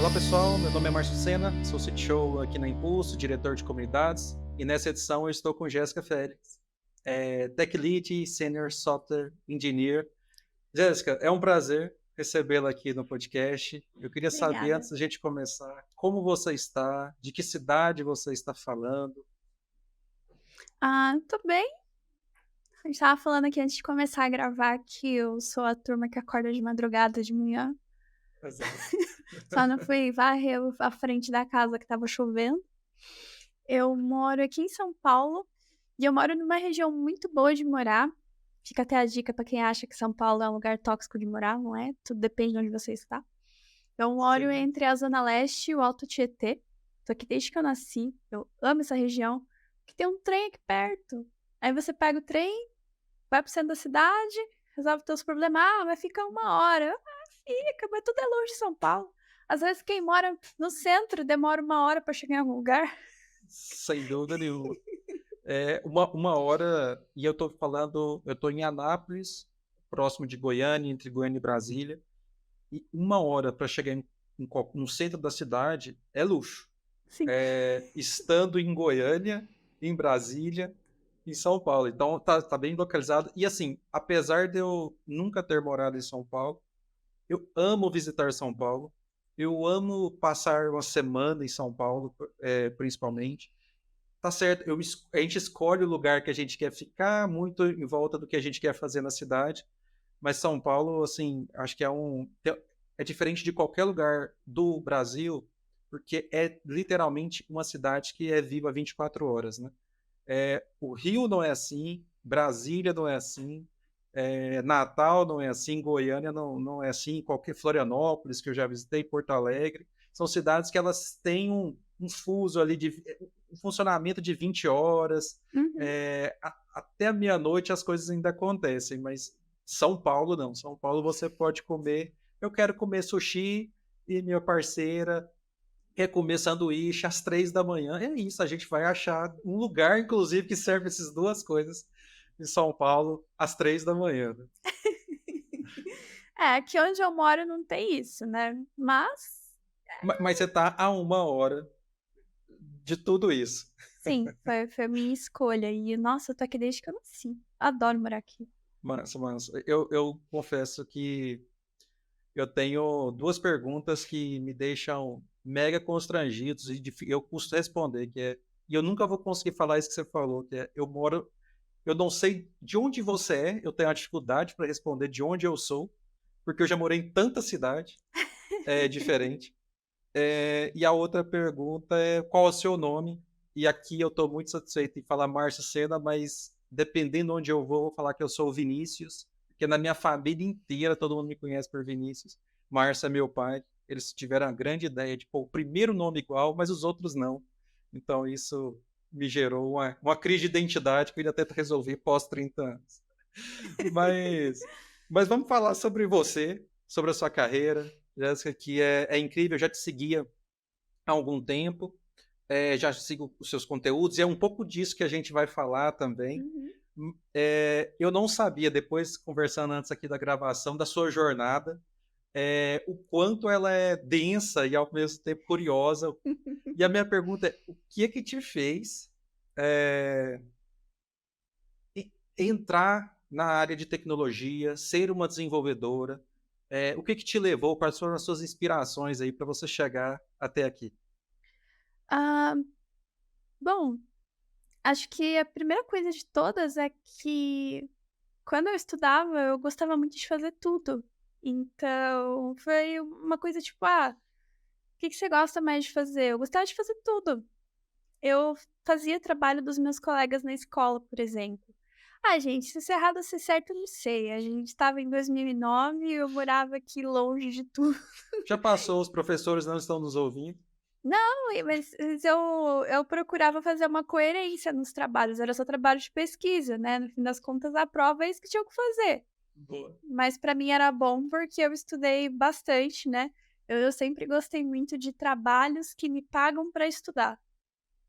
Olá pessoal, meu nome é Márcio Sena, sou CTO aqui na Impulso, diretor de comunidades, e nessa edição eu estou com Jéssica Félix, Tech Lead e Senior Software Engineer. Jéssica, é um prazer recebê-la aqui no podcast. Eu queria saber, Obrigada. antes da gente começar, como você está, de que cidade você está falando. Tô bem. A gente estava falando aqui antes de começar a gravar que eu sou a turma que acorda de madrugada de manhã. Exato. Só não fui varrer a frente da casa que estava chovendo. Eu moro aqui em São Paulo e eu moro numa região muito boa de morar. Fica até a dica para quem acha que São Paulo é um lugar tóxico de morar, não é? Tudo depende de onde você está. Eu moro Sim. entre a Zona Leste e o Alto Tietê. Tô aqui desde que eu nasci. Eu amo essa região. Que tem um trem aqui perto. Aí você pega o trem, vai pro centro da cidade, resolve teus problemas. Mas fica 1 hora. Fica, mas tudo é longe de São Paulo. Às vezes quem mora no centro demora 1 hora pra chegar em algum lugar. Sem dúvida nenhuma. Uma hora, e eu estou falando, eu estou em Anápolis, próximo de Goiânia, entre Goiânia e Brasília. E 1 hora para chegar no centro da cidade é luxo. Sim. Estando em Goiânia, em Brasília, em São Paulo. Então tá bem localizado. E assim, apesar de eu nunca ter morado em São Paulo, eu amo visitar São Paulo. Eu amo passar uma semana em São Paulo, principalmente. Tá certo, a gente escolhe o lugar que a gente quer ficar, muito em volta do que a gente quer fazer na cidade. Mas São Paulo, assim, acho que é diferente de qualquer lugar do Brasil, porque é literalmente uma cidade que é viva 24 horas, né? O Rio não é assim, Brasília não é assim, Natal não é assim, Goiânia não é assim, qualquer Florianópolis que eu já visitei, Porto Alegre, são cidades que elas têm um fuso ali um funcionamento de 20 horas, Uhum. até a meia-noite as coisas ainda acontecem, mas São Paulo não. São Paulo você pode comer. Eu quero comer sushi e minha parceira quer comer sanduíche às 3 da manhã. É isso, a gente vai achar um lugar, inclusive, que serve essas duas coisas em São Paulo às 3 da manhã. Né? Aqui onde eu moro não tem isso, né? Mas, Mas você está a 1 hora de tudo isso. sim, foi a minha escolha. E, nossa, eu tô aqui desde que eu nasci. Adoro morar aqui. Mas eu confesso que eu tenho duas perguntas que me deixam mega constrangidos e eu custo responder, e eu nunca vou conseguir falar isso que você falou, eu não sei de onde você é, eu tenho uma dificuldade para responder de onde eu sou, porque eu já morei em tanta cidade, diferente. E a outra pergunta é qual é o seu nome? E aqui eu estou muito satisfeito em falar Márcio Sena, mas dependendo onde eu vou falar que eu sou o Vinícius, porque na minha família inteira todo mundo me conhece por Vinícius. Márcio é meu pai. Eles tiveram a grande ideia de pôr o primeiro nome igual, mas os outros não. Então isso me gerou uma crise de identidade que eu ainda tento resolver pós 30 anos. Mas, mas vamos falar sobre você, sobre a sua carreira, Jéssica, que é incrível. Eu já te seguia há algum tempo, já sigo os seus conteúdos, e é um pouco disso que a gente vai falar também. Uhum. Eu não sabia, depois conversando antes aqui da gravação, da sua jornada, o quanto ela é densa e ao mesmo tempo curiosa. E a minha pergunta é: o que é que te fez é, entrar na área de tecnologia, ser uma desenvolvedora? O que te levou? Quais foram as suas inspirações aí para você chegar até aqui? Ah, bom, acho que a primeira coisa de todas é que quando eu estudava, eu gostava muito de fazer tudo. Então, foi uma coisa tipo, o que que você gosta mais de fazer? Eu gostava de fazer tudo. Eu fazia trabalho dos meus colegas na escola, por exemplo. Gente, se isso é errado ou se é certo, eu não sei. A gente estava em 2009 e eu morava aqui longe de tudo. Já passou, os professores não estão nos ouvindo? Não, mas eu procurava fazer uma coerência nos trabalhos, era só trabalho de pesquisa, né, no fim das contas a prova é isso que tinha que fazer. Boa. Mas para mim era bom, porque eu estudei bastante, né, eu sempre gostei muito de trabalhos que me pagam para estudar.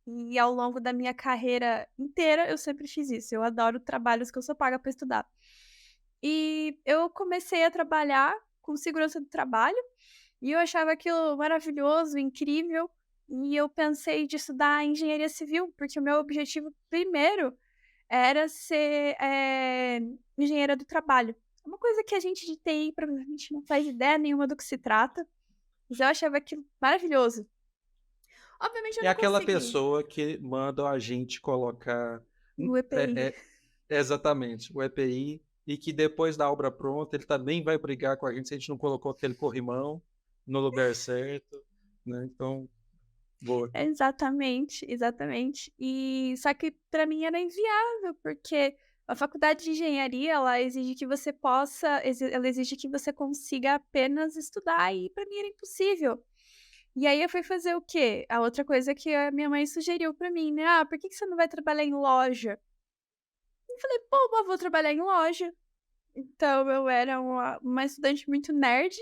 E ao longo da minha carreira inteira eu sempre fiz isso, eu adoro trabalhos que eu sou paga para estudar. E eu comecei a trabalhar com segurança do trabalho, E eu achava aquilo maravilhoso, incrível, e eu pensei de estudar engenharia civil, porque o meu objetivo primeiro era ser, engenheira do trabalho. É uma coisa que a gente de TI provavelmente não faz ideia nenhuma do que se trata, mas eu achava aquilo maravilhoso. Obviamente eu É não aquela consegui, pessoa que manda a gente colocar o EPI. exatamente o EPI e que depois da obra pronta ele também vai brigar com a gente se a gente não colocou aquele corrimão no lugar certo, né? Então, boa. Exatamente, exatamente. E só que para mim era inviável, porque a faculdade de engenharia, ela exige que você possa ela exige que você consiga apenas estudar e para mim era impossível. E aí eu fui fazer o quê? A outra coisa que a minha mãe sugeriu para mim, né: "Ah, por que que você não vai trabalhar em loja?" Eu falei: "Pô, mas vou trabalhar em loja". Então eu era uma estudante muito nerd,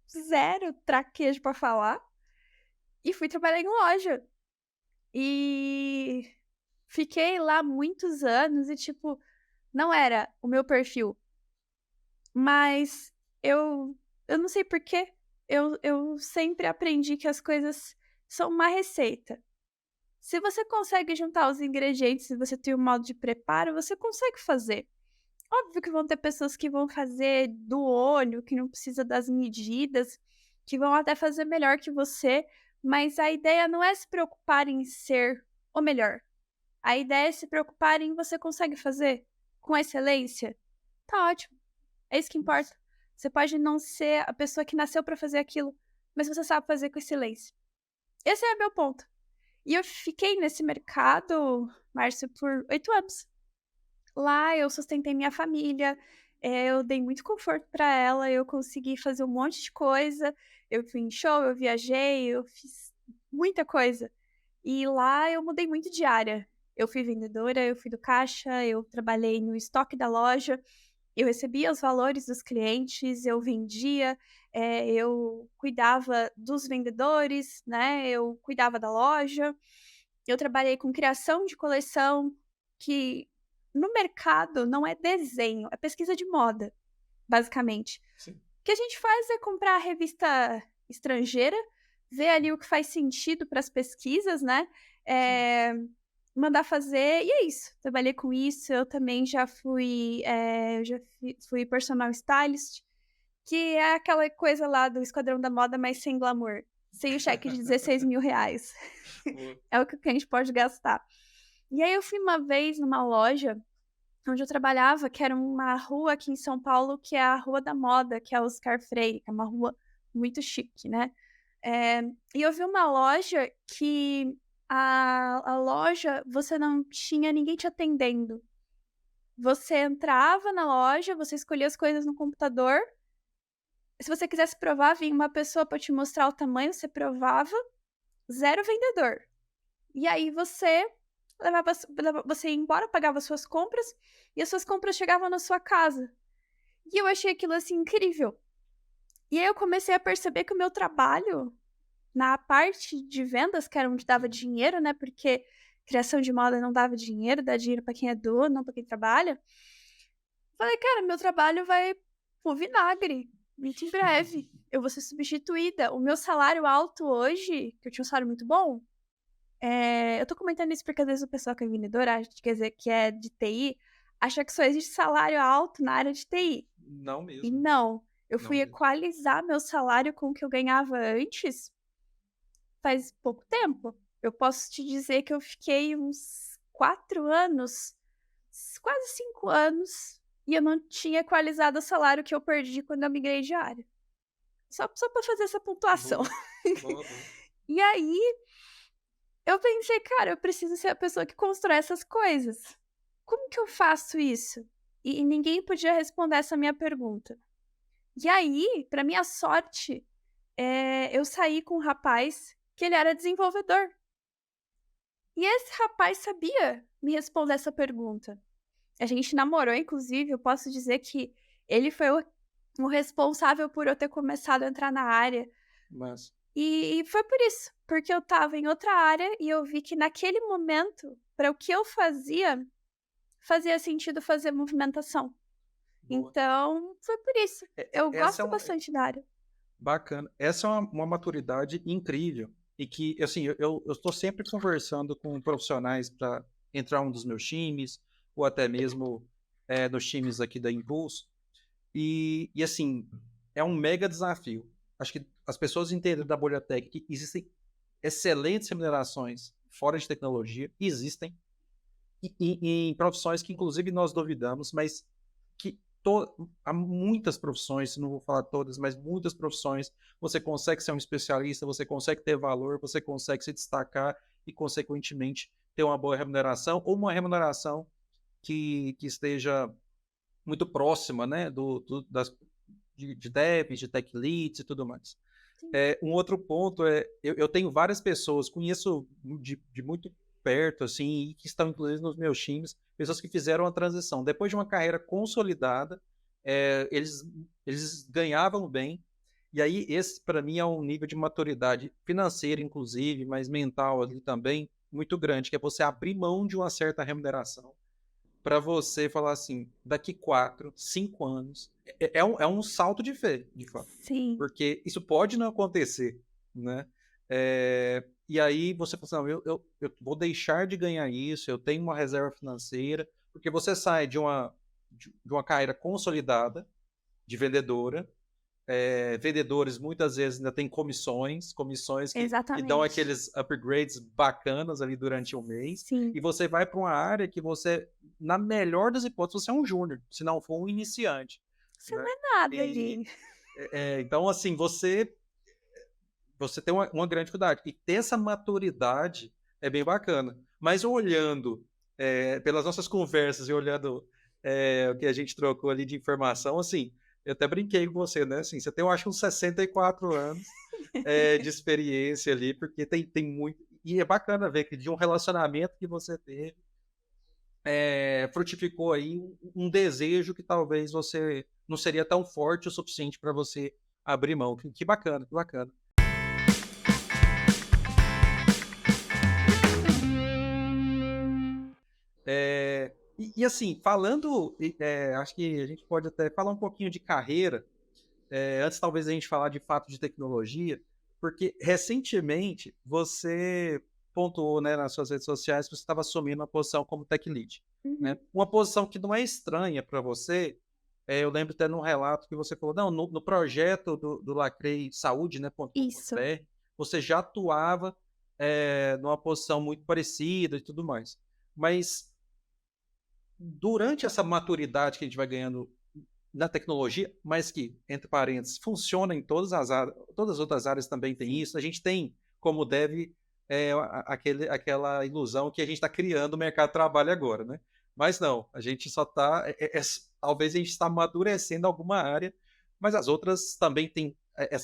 zero traquejo para falar, e fui trabalhar em loja. E fiquei lá muitos anos e, tipo, não era o meu perfil, mas eu eu não sei porquê, eu sempre aprendi que as coisas são uma receita. Se você consegue juntar os ingredientes e você tem um modo de preparo, você consegue fazer. Óbvio que vão ter pessoas que vão fazer do olho, que não precisa das medidas, que vão até fazer melhor que você, mas a ideia não é se preocupar em ser o melhor. A ideia é se preocupar em você consegue fazer com excelência? Tá ótimo, é isso que importa. Você pode não ser a pessoa que nasceu pra fazer aquilo, mas você sabe fazer com excelência. Esse é meu ponto. E eu fiquei nesse mercado, Márcio, por 8 anos. Lá eu sustentei minha família, eu dei muito conforto pra ela, eu consegui fazer um monte de coisa, eu fui em show, eu viajei, eu fiz muita coisa. E lá eu mudei muito de área. Eu fui vendedora, eu fui do caixa, eu trabalhei no estoque da loja, eu recebia os valores dos clientes, eu vendia, eu cuidava dos vendedores, né, eu cuidava da loja. Eu trabalhei com criação de coleção, que no mercado não é desenho, é pesquisa de moda, basicamente. Sim, O que a gente faz é comprar a revista estrangeira, ver ali o que faz sentido para as pesquisas, né, sim. mandar fazer e é isso. Trabalhei com isso, eu também já fui, eu já fui personal stylist, que é aquela coisa lá do Esquadrão da Moda, mas sem glamour, sem o cheque de R$16.000. Boa. É o que a gente pode gastar. E aí eu fui uma vez numa loja onde eu trabalhava, que era uma rua aqui em São Paulo, que é a Rua da Moda, que é o Oscar Freire, que é uma rua muito chique, né. Eh, e eu vi uma loja que a loja, você não tinha ninguém te atendendo. Você entrava na loja, você escolhia as coisas no computador, se você quisesse provar, vinha uma pessoa para te mostrar o tamanho, você provava, zero vendedor. E aí você ia embora, pagava suas compras, e as suas compras chegavam na sua casa. E eu achei aquilo, assim, incrível. E aí eu comecei a perceber que o meu trabalho, na parte de vendas, que era onde dava Sim. dinheiro, né, porque criação de moda não dava dinheiro, dá dinheiro pra quem é dono, não pra quem trabalha. Falei: "Cara, meu trabalho vai pro vinagre, muito em breve. Eu vou ser substituída". O meu salário alto hoje, que eu tinha um salário muito bom. Eu tô comentando isso porque às vezes o pessoal que é vendedor acha, quer dizer, que é de TI, acha que só existe salário alto na área de TI. Não E mesmo, não, eu não fui mesmo. equalizar meu salário com o que eu ganhava antes faz pouco tempo. Eu posso te dizer que eu fiquei uns 4 anos, quase 5 anos, e eu não tinha equalizado o salário que eu perdi quando eu migrei de área. Só pra fazer essa pontuação. Boa, boa, boa. E aí eu pensei: "Cara, eu preciso ser a pessoa que constrói essas coisas. Como que eu faço isso?" E ninguém podia responder essa minha pergunta. E aí, para minha sorte, eu saí com um rapaz que ele era desenvolvedor. E esse rapaz sabia me responder essa pergunta. A gente namorou, inclusive, eu posso dizer que ele foi o responsável por eu ter começado a entrar na área. Mas, E foi por isso, porque eu estava em outra área e eu vi que naquele momento, para o que eu fazia, fazia sentido fazer movimentação. boa. Então, foi por isso. Eu Essa é gosto uma, bastante da área. Bacana. Essa é uma maturidade incrível e que, assim, eu estou sempre conversando com profissionais para entrar um dos meus times ou até mesmo nos times aqui da Impulso. E assim, é um mega desafio. Acho que as pessoas entendem da bolha tech que existem excelentes remunerações fora de tecnologia, existem, em profissões que inclusive nós duvidamos, mas que há muitas profissões, não vou falar todas, mas muitas profissões, você consegue ser um especialista, você consegue ter valor, você consegue se destacar e, consequentemente, ter uma boa remuneração ou uma remuneração que esteja muito próxima, né, de devs, de tech leads e tudo mais. Sim. Um outro ponto eu tenho várias pessoas, conheço de muito perto, assim, e que estão inclusive nos meus times, pessoas que fizeram a transição. Depois de uma carreira consolidada, eles ganhavam bem, e aí esse para mim é um nível de maturidade financeira, inclusive, mas mental ali também, muito grande, que é você abrir mão de uma certa remuneração para você falar assim, daqui 4, 5 anos, é um salto de fé, de fato, Sim, porque isso pode não acontecer, né? E aí você fala assim, não, eu vou deixar de ganhar isso, eu tenho uma reserva financeira, porque você sai de uma carreira consolidada, de vendedora, vendedores muitas vezes ainda têm comissões que dão exatamente. aqueles upgrades bacanas ali durante um mês, Sim. e você vai para uma área que você, na melhor das hipóteses, você é um júnior, se não for um iniciante, Você não né? é nada E, ali. então, assim, você tem uma grande dificuldade. E ter essa maturidade é bem bacana. Mas olhando pelas nossas conversas e olhando o que a gente trocou ali de informação, assim, eu até brinquei com você, né? Assim, você tem, eu acho, uns 64 anos de experiência ali, porque tem muito. E é bacana ver que de um relacionamento que você teve, frutificou aí um desejo que talvez você não seria tão forte o suficiente para você abrir mão. Que bacana, que bacana. E assim, falando, acho que a gente pode até falar um pouquinho de carreira, antes talvez a gente falar de fato de tecnologia, porque recentemente você pontuou, né, nas suas redes sociais que você estava assumindo uma posição como tech lead, Uhum. né? Uma posição que não é estranha para você. Eu lembro até num relato que você falou, não, no projeto do Lacrei Saúde, né, Isso. .com.br, você já atuava numa posição muito parecida e tudo mais. Mas durante essa maturidade que a gente vai ganhando na tecnologia, mas que, entre parênteses, funciona em todas as áreas, todas as outras áreas também tem Sim. isso. A gente tem, como deve, aquela ilusão que a gente está criando o mercado de trabalho agora, né? Mas não, a gente só está, talvez a gente está amadurecendo alguma área, mas as outras também têm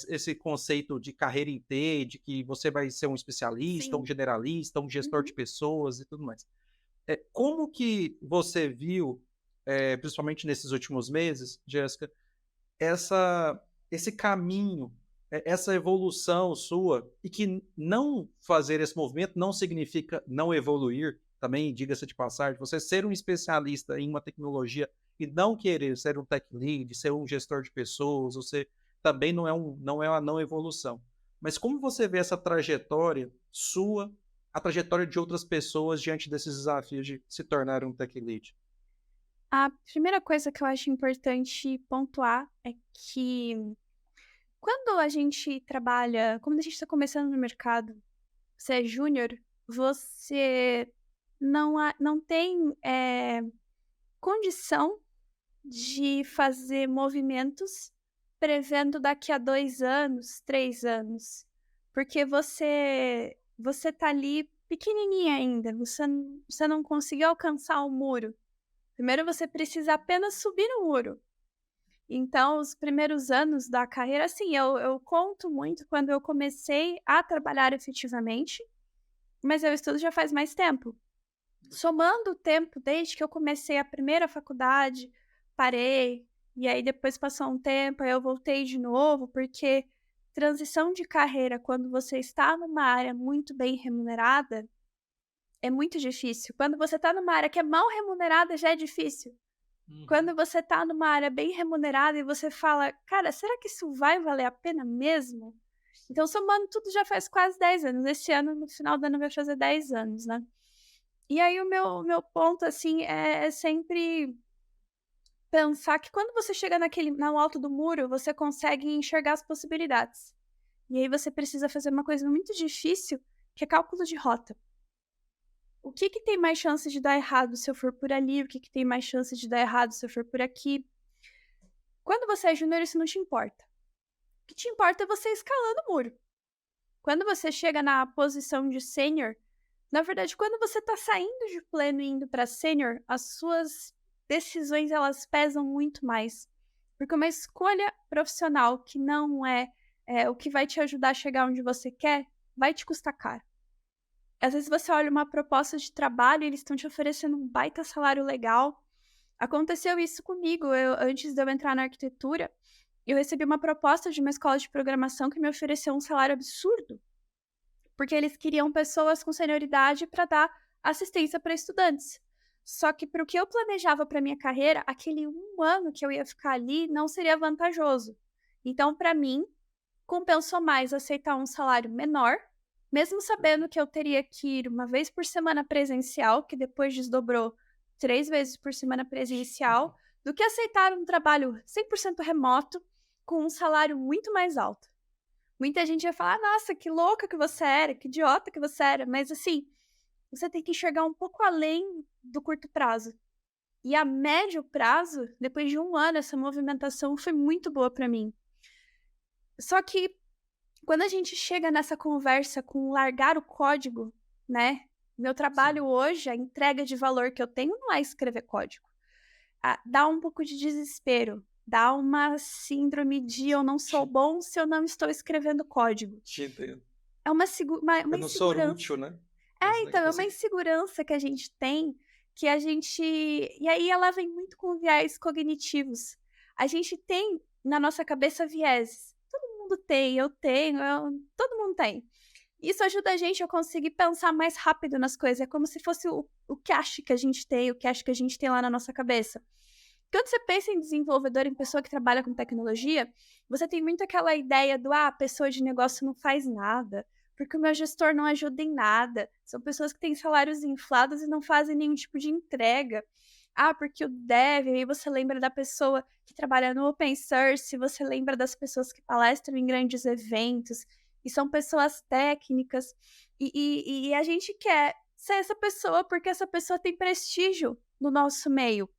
esse conceito de carreira em T, de que você vai ser um especialista, um Sim. generalista, um gestor de Uhum. pessoas e tudo mais. Como que você viu, principalmente nesses últimos meses, Jéssica, esse caminho, essa evolução sua, e que não fazer esse movimento não significa não evoluir, também diga-se de passagem, você ser um especialista em uma tecnologia e não querer ser um tech lead, ser um gestor de pessoas, você também não é uma não evolução. Mas como você vê essa trajetória sua, a trajetória de outras pessoas diante desses desafios de se tornar um tech lead? A primeira coisa que eu acho importante pontuar é que quando a gente trabalha, quando a gente está começando no mercado, você é júnior, você não tem, condição de fazer movimentos prevendo daqui a 2 anos, 3 anos, porque você tá ali pequenininha ainda, você não conseguiu alcançar o muro. Primeiro você precisa apenas subir no muro. Então os primeiros anos da carreira, assim, eu conto muito quando eu comecei a trabalhar efetivamente, mas eu estudo já faz mais tempo. Somando o tempo desde que eu comecei a primeira faculdade, parei, e aí depois passou um tempo, aí eu voltei de novo, porque transição de carreira quando você está numa área muito bem remunerada, é muito difícil. Quando você está numa área que é mal remunerada, já é difícil. Uhum. Quando você tá numa área bem remunerada e você fala: "Cara, será que isso vai valer a pena mesmo?". Sim. Então somando tudo já faz quase 10 anos, esse ano no final do ano vai fazer 10 anos, né. E aí o meu ponto, assim, é sempre pensar que quando você chega no alto do muro, você consegue enxergar as possibilidades. E aí você precisa fazer uma coisa muito difícil, que é cálculo de rota. O que que tem mais chance de dar errado se eu for por ali? O que que tem mais chance de dar errado se eu for por aqui? Quando você é júnior, isso não te importa. O que te importa é você escalando o muro. Quando você chega na posição de sênior, na verdade, quando você está saindo de pleno e indo para sênior, as suas decisões elas pesam muito mais. Porque uma escolha profissional que não é o que vai te ajudar a chegar onde você quer, vai te custar caro. Às vezes você olha uma proposta de trabalho e eles estão te oferecendo um baita salário legal. Aconteceu isso comigo, antes de eu entrar na arquitetura, eu recebi uma proposta de uma escola de programação que me ofereceu um salário absurdo, porque eles queriam pessoas com senioridade para dar assistência para estudantes. Só que para o que eu planejava para minha carreira, aquele 1 ano que eu ia ficar ali não seria vantajoso. Então, para mim, compensou mais aceitar um salário menor, mesmo sabendo que eu teria que ir uma vez por semana presencial, que depois desdobrou 3 vezes por semana presencial, do que aceitar um trabalho 100% remoto com um salário muito mais alto. Muita gente vai falar: "Nossa, que louca que você era, que idiota que você era", mas assim, você tem que enxergar um pouco além do curto prazo. E a médio prazo, depois de 1 ano, essa movimentação foi muito boa para mim. Só que quando a gente chega nessa conversa com largar o código, né, meu trabalho Sim. hoje, a entrega de valor que eu tenho não é escrever código. Dá um pouco de desespero, dá uma síndrome de eu não sou Te bom se eu não estou escrevendo código. te entendo. É uma Eu não sou insegurança. útil, né? É, Esse então, é uma negócio aí. insegurança que a gente tem, que a gente e aí ela vem muito com viés cognitivos. A gente tem na nossa cabeça vieses. Todo mundo tem, eu tenho, todo mundo tem. Isso ajuda a gente a conseguir pensar mais rápido nas coisas, é como se fosse o cache que a gente tem, o cache que a gente tem lá na nossa cabeça. Quando você pensa em desenvolvedor, em pessoa que trabalha com tecnologia, você tem muito aquela ideia do: "Ah, a pessoa de negócio não faz nada, porque o meu gestor não ajuda em nada". São pessoas que têm salários inflados e não fazem nenhum tipo de entrega. Ah, porque o dev, aí você lembra da pessoa que trabalha no open source, você lembra das pessoas que palestram em grandes eventos, e são pessoas técnicas. E a gente quer ser essa pessoa, porque essa pessoa tem prestígio no nosso meio.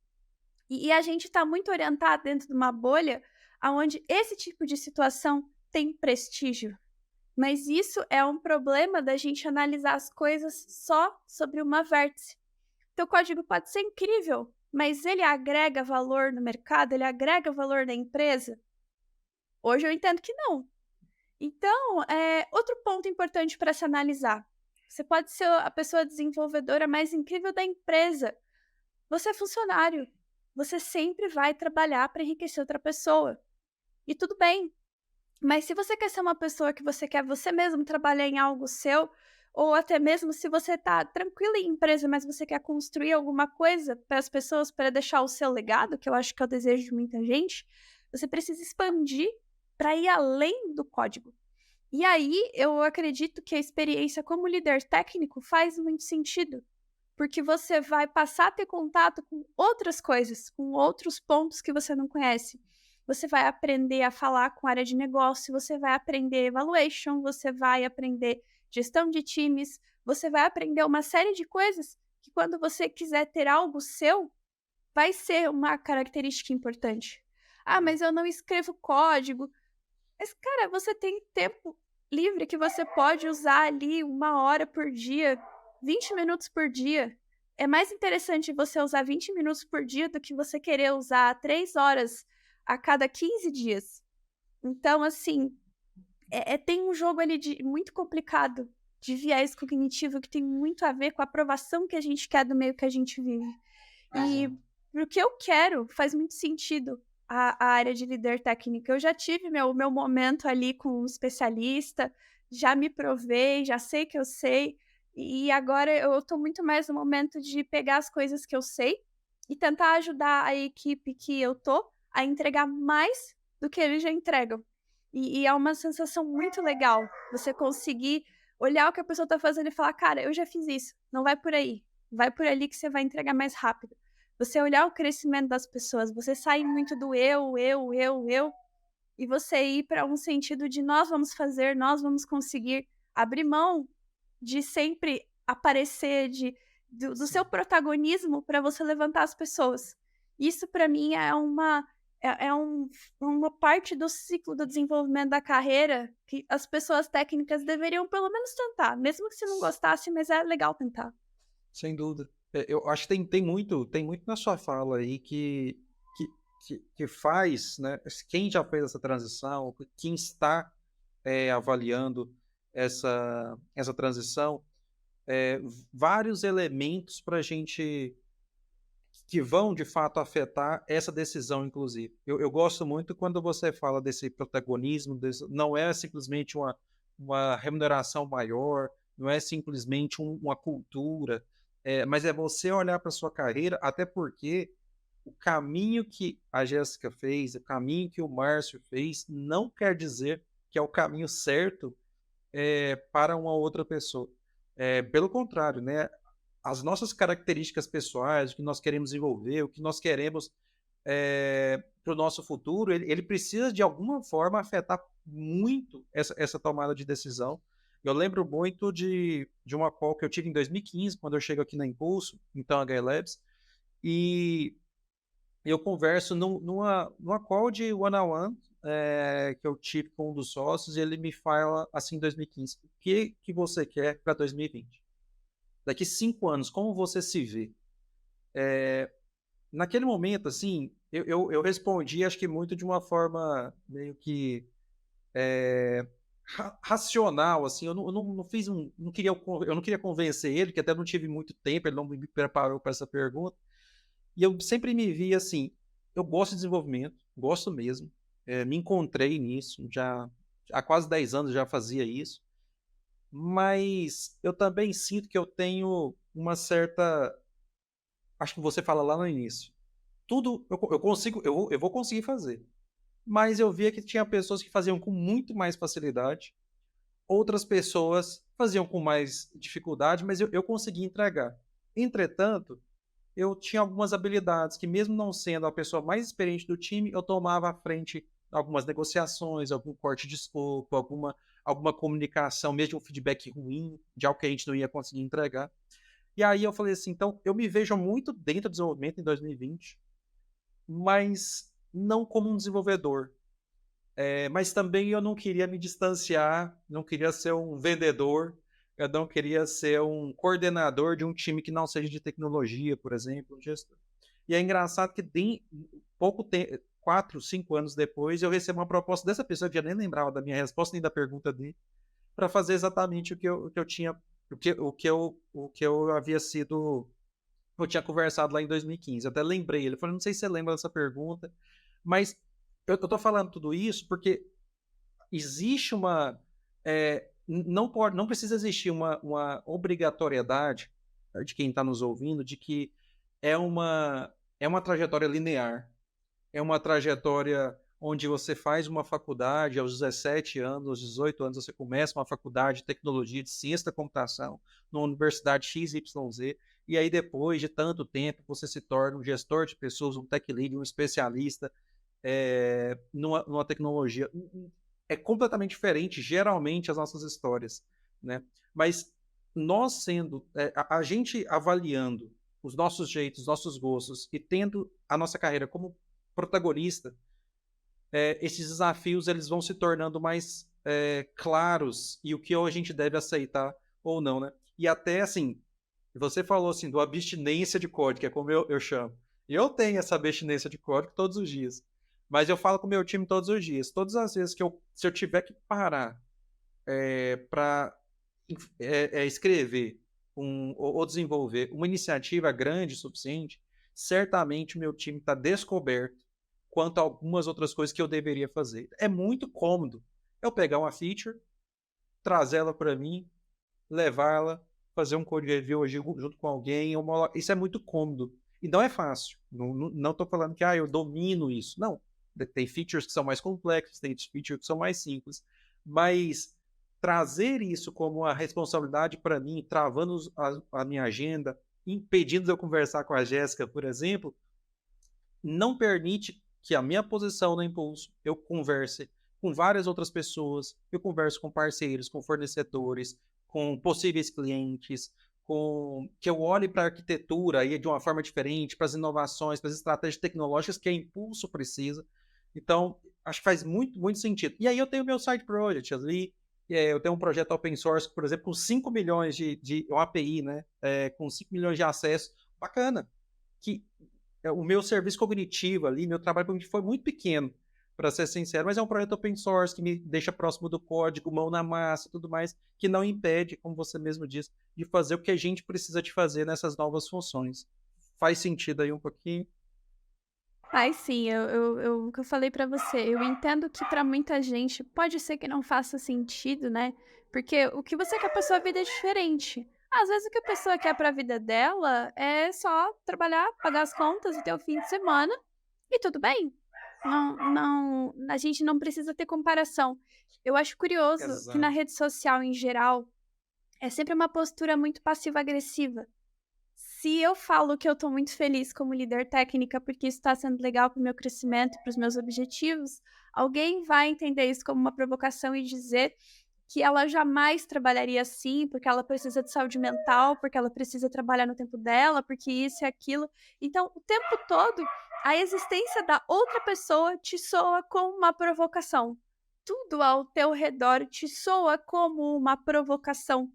E a gente está muito orientado dentro de uma bolha aonde esse tipo de situação tem prestígio. Mas isso é um problema da gente analisar as coisas só sobre uma vértice. Teu código pode ser incrível, mas ele agrega valor no mercado? Ele agrega valor na empresa? Hoje eu entendo que não. Então, outro ponto importante para se analisar. Você pode ser a pessoa desenvolvedora mais incrível da empresa. Você é funcionário. Você sempre vai trabalhar para enriquecer outra pessoa. E tudo bem. Mas se você quer ser uma pessoa que você quer você mesmo trabalhar em algo seu, ou até mesmo se você está tranquila em empresa, mas você quer construir alguma coisa para as pessoas para deixar o seu legado, que eu acho que é o desejo de muita gente, você precisa expandir para ir além do código. E aí eu acredito que a experiência como líder técnico faz muito sentido, porque você vai passar a ter contato com outras coisas, com outros pontos que você não conhece. Você vai aprender a falar com a área de negócio, você vai aprender evaluation, você vai aprender gestão de times, você vai aprender uma série de coisas que quando você quiser ter algo seu, vai ser uma característica importante. Ah, Legal. mas eu não escrevo código. Mas, cara, você tem tempo livre que você pode usar ali 1 hora por dia, 20 minutos por dia. É mais interessante você usar 20 minutos por dia do que você querer usar 3 horas a cada 15 dias. Então, assim, tem um jogo ali muito complicado de viés cognitivo que tem muito a ver com a aprovação que a gente quer do meio que a gente vive. E Exato. para o que eu quero, faz muito sentido a área de líder técnica. Eu já tive meu momento ali com um especialista, já me provei, já sei que eu sei, e agora eu estou muito mais no momento de pegar as coisas que eu sei e tentar ajudar a equipe que eu tô a entregar mais do que eles já entregam. E é uma sensação muito legal você conseguir olhar o que a pessoa tá fazendo e falar: "Cara, eu já fiz isso, não vai por aí, vai por ali que você vai entregar mais rápido". Você olhar o crescimento das pessoas, você sair muito do eu, e você ir para um sentido de nós vamos fazer, nós vamos conseguir, abrir mão de sempre aparecer, do seu Sim. protagonismo para você levantar as pessoas. Isso para mim é uma parte do ciclo do desenvolvimento da carreira que as pessoas técnicas deveriam pelo menos tentar, mesmo que você não gostasse, mas é legal tentar. Sem dúvida. Eu acho que tem muito na sua fala aí que, que faz, né? Quem já fez essa transição, quem está avaliando essa transição, vários elementos para a gente que vão de fato afetar essa decisão, inclusive. Eu gosto muito quando você fala desse protagonismo, não é simplesmente uma remuneração maior, não é simplesmente uma cultura, mas é você olhar para sua carreira, até porque o caminho que a Jéssica fez, o caminho que o Márcio fez, não quer dizer que é o caminho certo para uma outra pessoa. Pelo contrário, né? As nossas características pessoais, o que nós queremos desenvolver, o que nós queremos para o nosso futuro, ele precisa de alguma forma afetar muito essa tomada de decisão. Eu lembro muito de uma call que eu tive em 2015, quando eu chego aqui na Impulso, então H Labs, e eu converso numa call de one-on-one que eu tive com um dos sócios, e ele me fala assim em 2015, o que você quer para 2020? Daqui 5 anos, como você se vê? Naquele momento, assim, eu respondi, acho que muito de uma forma meio que racional, assim, eu não fiz eu não queria convencer ele, que até não tive muito tempo, ele não me preparou para essa pergunta, e eu sempre me vi assim, eu gosto de desenvolvimento, gosto mesmo, me encontrei nisso, já há quase 10 anos já fazia isso, mas eu também sinto que eu tenho uma certa, acho que você fala lá no início, tudo eu consigo, eu vou conseguir fazer. Mas eu via que tinha pessoas que faziam com muito mais facilidade, outras pessoas faziam com mais dificuldade, mas eu conseguia entregar. Entretanto, eu tinha algumas habilidades que, mesmo não sendo a pessoa mais experiente do time, eu tomava à frente algumas negociações, algum corte de escopo, alguma comunicação, mesmo um feedback ruim, de algo que a gente não ia conseguir entregar. E aí eu falei assim, então eu me vejo muito dentro do desenvolvimento em 2020, mas não como um desenvolvedor. Mas também eu não queria me distanciar, não queria ser um vendedor, eu não queria ser um coordenador de um time que não seja de tecnologia, por exemplo, um gestor. E é engraçado que pouco tempo, 4, 5 anos depois, eu recebo uma proposta dessa pessoa, que já nem lembrava da minha resposta nem da pergunta dele, para fazer exatamente o que eu tinha, o que eu havia sido, eu tinha conversado lá em 2015. Eu até lembrei, ele falou, não sei se você lembra dessa pergunta, mas eu tô falando tudo isso porque existe não precisa existir uma obrigatoriedade de quem está nos ouvindo de que é uma trajetória linear, é uma trajetória onde você faz uma faculdade aos 17 anos, aos 18 anos, você começa uma faculdade de tecnologia, de ciência da computação, numa universidade XYZ, e aí depois de tanto tempo você se torna um gestor de pessoas, um tech lead, um especialista numa tecnologia. É completamente diferente, geralmente, as nossas histórias, né? Mas nós sendo, a gente avaliando os nossos jeitos, os nossos gostos e tendo a nossa carreira como protagonista, esses desafios eles vão se tornando mais claros e o que a gente deve aceitar ou não, né? E até assim, você falou assim do abstinência de código, que é como eu chamo. Eu tenho essa abstinência de código todos os dias. Mas eu falo com o meu time todos os dias. Todas as vezes se eu tiver que parar para escrever ou desenvolver uma iniciativa grande o suficiente, certamente o meu time está descoberto quanto a algumas outras coisas que eu deveria fazer. É muito cômodo eu pegar uma feature, trazê-la para mim, levá-la, fazer um code review junto com alguém. Isso é muito cômodo. E não é fácil. Não estou falando que eu domino isso. Não. Tem features que são mais complexos, tem features que são mais simples. Mas trazer isso como uma responsabilidade para mim, travando a minha agenda, impedindo de eu conversar com a Jéssica, por exemplo, não permite que a minha posição no Impulso eu converse com várias outras pessoas, eu converso com parceiros, com fornecedores, com possíveis clientes, que eu olhe para a arquitetura aí de uma forma diferente, para as inovações, para as estratégias tecnológicas que a Impulso precisa. Então, acho que faz muito, muito sentido. E aí eu tenho meu side project ali, eu tenho um projeto open source, por exemplo, com 5 milhões de uma API, né? Com 5 milhões de acessos. Bacana. Que o meu serviço cognitivo ali, meu trabalho cognitivo foi muito pequeno, para ser sincero, mas é um projeto open source que me deixa próximo do código, mão na massa e tudo mais, que não impede, como você mesmo disse, de fazer o que a gente precisa de fazer nessas novas funções. Faz sentido aí um pouquinho? Faz sim, o que eu falei pra você, eu entendo que pra muita gente pode ser que não faça sentido, né, porque o que você quer pra sua vida é diferente. Às vezes o que a pessoa quer pra vida dela é só trabalhar, pagar as contas e ter o fim de semana, e tudo bem. Não, a gente não precisa ter comparação. Eu acho curioso que na Exato. rede social em geral, é sempre uma postura muito passiva-agressiva. Se eu falo que eu tô muito feliz como líder técnica, porque isso tá sendo legal para o meu crescimento, para os meus objetivos, alguém vai entender isso como uma provocação e dizer que ela jamais trabalharia assim, porque ela precisa de saúde mental, porque ela precisa trabalhar no tempo dela, porque isso e aquilo. Então, o tempo todo, a existência da outra pessoa te soa como uma provocação. Tudo ao teu redor te soa como uma provocação.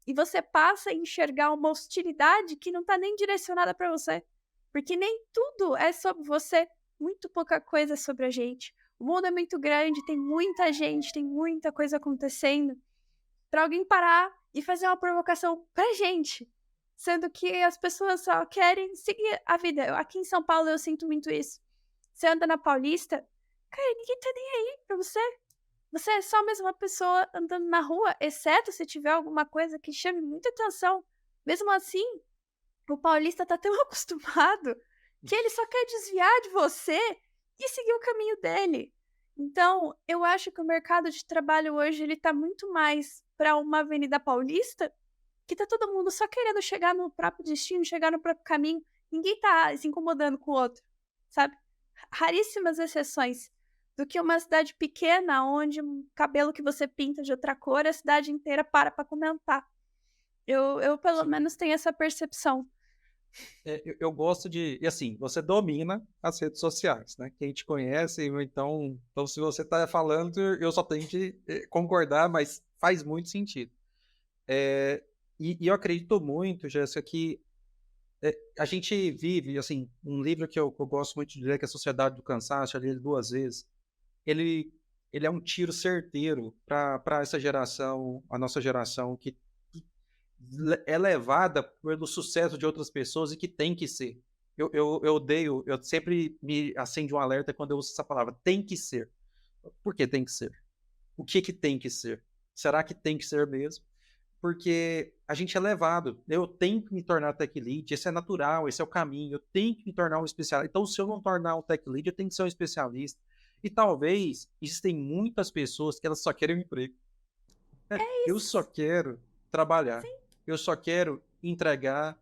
E você passa a enxergar uma hostilidade que não está nem direcionada para você. Porque nem tudo é sobre você, muito pouca coisa é sobre a gente. O mundo é muito grande, tem muita gente, tem muita coisa acontecendo. Para alguém parar e fazer uma provocação pra gente. Sendo que as pessoas só querem seguir a vida. Aqui em São Paulo eu sinto muito isso. Você anda na Paulista, cara, ninguém tá nem aí pra você. Você é só mais uma pessoa andando na rua, exceto se tiver alguma coisa que chame muita atenção. Mesmo assim, o paulista tá tão acostumado que ele só quer desviar de você e seguir o caminho dele. Então, eu acho que o mercado de trabalho hoje ele tá muito mais para uma Avenida Paulista, que tá todo mundo só querendo chegar no próprio destino, chegar no próprio caminho. Ninguém tá se incomodando com o outro, sabe? Raríssimas exceções. Do que uma cidade pequena onde um cabelo que você pinta de outra cor, a cidade inteira para comentar. Eu pelo Sim. menos tenho essa percepção. Eu gosto de. E assim, você domina as redes sociais, né? Quem te conhece, então se você está falando, eu só tenho que concordar, mas faz muito sentido. E eu acredito muito, Jéssica, que a gente vive, assim, um livro que eu gosto muito de ler, que é A Sociedade do Cansaço, eu li ele 2 vezes. Ele, ele é um tiro certeiro para essa geração, a nossa geração, que é levada pelo sucesso de outras pessoas e que tem que ser. Eu odeio, eu sempre me acende um alerta quando eu uso essa palavra, tem que ser. Por que tem que ser? O que tem que ser? Será que tem que ser mesmo? Porque a gente é levado. Eu tenho que me tornar tech lead, esse é natural, esse é o caminho. Eu tenho que me tornar um especialista. Então, se eu não tornar um tech lead, eu tenho que ser um especialista. E talvez existem muitas pessoas que elas só querem um emprego. Eu só Isso, quero trabalhar. sim. Eu só quero entregar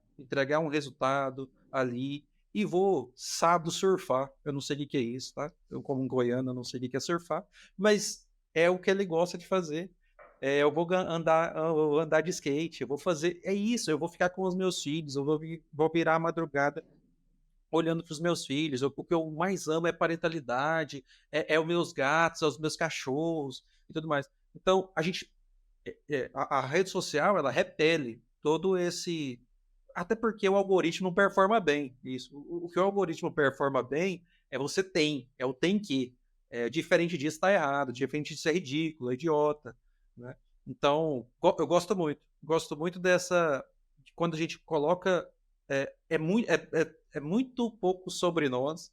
um resultado ali e vou sábado surfar. Eu não sei o que é isso, tá? Eu, como um goiano, eu não sei o que é surfar, mas é o que ele gosta de fazer. Eu vou andar de skate, eu vou fazer. É isso, eu vou ficar com os meus filhos, vou virar a madrugada olhando para os meus filhos. O que eu mais amo é parentalidade, os meus gatos, é os meus cachorros e tudo mais. Então, a rede social, ela repele todo esse. Até porque o algoritmo não performa bem. Isso. O que o algoritmo performa bem é você tem, é o tem que. Diferente disso está errado, diferente disso é ridículo, é idiota. Né? Então, eu gosto muito dessa. Quando a gente coloca. É muito pouco sobre nós,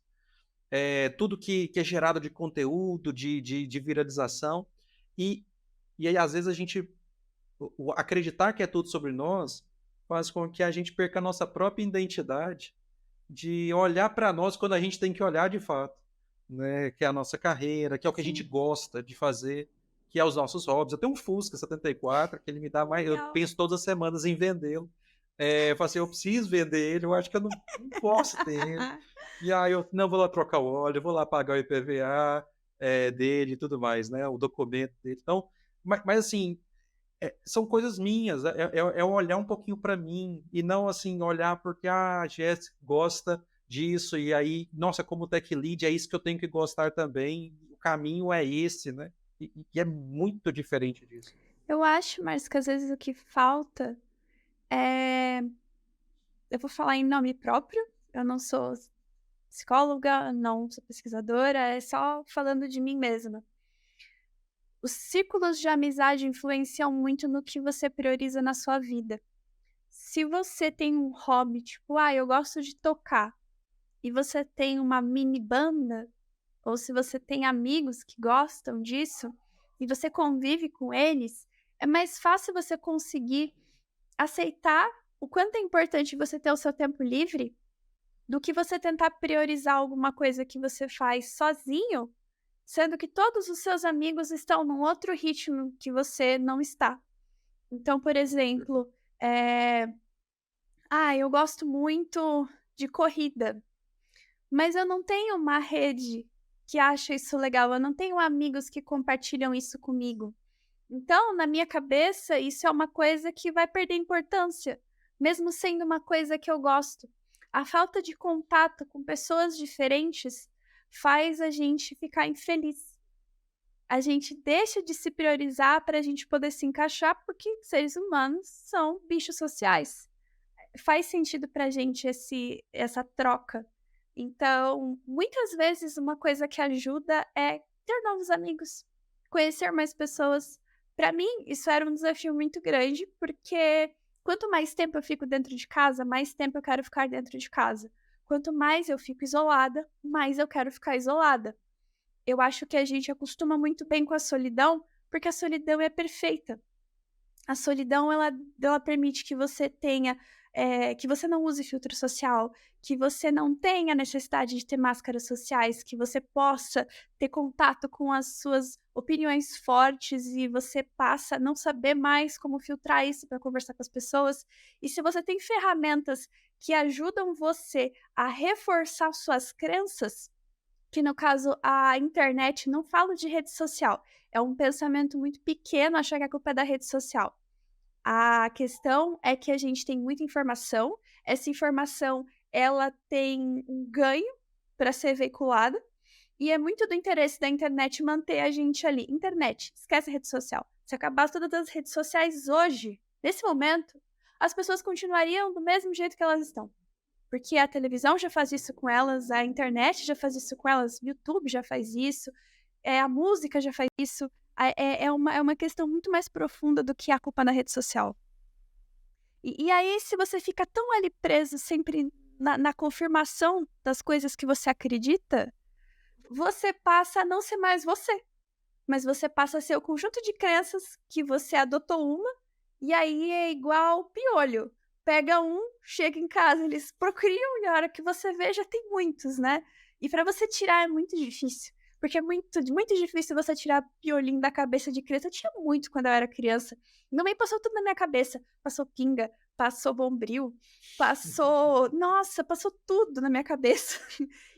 tudo que é gerado de conteúdo, de viralização, e, e aí, às vezes, a gente acreditar que é tudo sobre nós faz com que a gente perca a nossa própria identidade de olhar para nós quando a gente tem que olhar de fato, né? Que é a nossa carreira, que é o que a gente Sim, gosta de fazer, que é os nossos hobbies. Eu tenho um Fusca 74, que ele me dá mais. Eu legal. penso todas as semanas em vendê-lo. Eu falo assim, eu preciso vender ele, eu acho que eu não posso ter ele. E aí eu não vou lá trocar o óleo, eu vou lá pagar o IPVA dele e tudo mais, né? O documento dele. Então, mas assim, são coisas minhas, é olhar um pouquinho para mim e não assim olhar porque a Jéssica gosta disso e aí, nossa, como tech lead é isso que eu tenho que gostar também, o caminho é esse, né? E é muito diferente disso. Eu acho, Márcio, que às vezes o que falta é. Eu vou falar em nome próprio, eu não sou psicóloga, não sou pesquisadora, é só falando de mim mesma. Os círculos de amizade influenciam muito no que você prioriza na sua vida. Se você tem um hobby, tipo, eu gosto de tocar, e você tem uma mini banda, ou se você tem amigos que gostam disso, e você convive com eles, é mais fácil você conseguir aceitar o quanto é importante você ter o seu tempo livre do que você tentar priorizar alguma coisa que você faz sozinho, sendo que todos os seus amigos estão num outro ritmo que você não está. Então, por exemplo, eh, eu gosto muito de corrida, mas eu não tenho uma rede que acha isso legal, eu não tenho amigos que compartilham isso comigo. Então, na minha cabeça, isso é uma coisa que vai perder importância, mesmo sendo uma coisa que eu gosto. A falta de contato com pessoas diferentes faz a gente ficar infeliz. A gente deixa de se priorizar para a gente poder se encaixar, porque seres humanos são bichos sociais. Faz sentido para a gente essa troca. Então, muitas vezes, uma coisa que ajuda é ter novos amigos, conhecer mais pessoas. Para mim, isso era um desafio muito grande, porque quanto mais tempo eu fico dentro de casa, mais tempo eu quero ficar dentro de casa. Quanto mais eu fico isolada, mais eu quero ficar isolada. Eu acho que a gente acostuma muito bem com a solidão, porque a solidão é perfeita. A solidão ela permite que você tenha, que você não use filtro social, que você não tenha necessidade de ter máscaras sociais, que você possa ter contato com as suas opiniões fortes e você passa a não saber mais como filtrar isso para conversar com as pessoas. E se você tem ferramentas que ajudam você a reforçar suas crenças, que no caso a internet, não falo de rede social, é um pensamento muito pequeno achar que a culpa é da rede social. A questão é que a gente tem muita informação, essa informação ela tem um ganho para ser veiculada, e é muito do interesse da internet manter a gente ali. Internet, esquece a rede social. Se acabasse todas as redes sociais hoje, nesse momento, as pessoas continuariam do mesmo jeito que elas estão. Porque a televisão já faz isso com elas, a internet já faz isso com elas, o YouTube já faz isso, a música já faz isso. É uma questão muito mais profunda do que a culpa na rede social. E aí, se você fica tão ali preso sempre na confirmação das coisas que você acredita, você passa a não ser mais você, mas você passa a ser o conjunto de crenças que você adotou uma, e aí é igual piolho. Pega um, chega em casa, eles procriam e a hora que você vê já tem muitos, né? E para você tirar é muito difícil, porque é muito difícil você tirar piolinho da cabeça de criança. Eu tinha muito quando eu era criança. Minha mãe passou tudo na minha cabeça. Passou pinga, passou bombril, passou. Nossa, passou tudo na minha cabeça.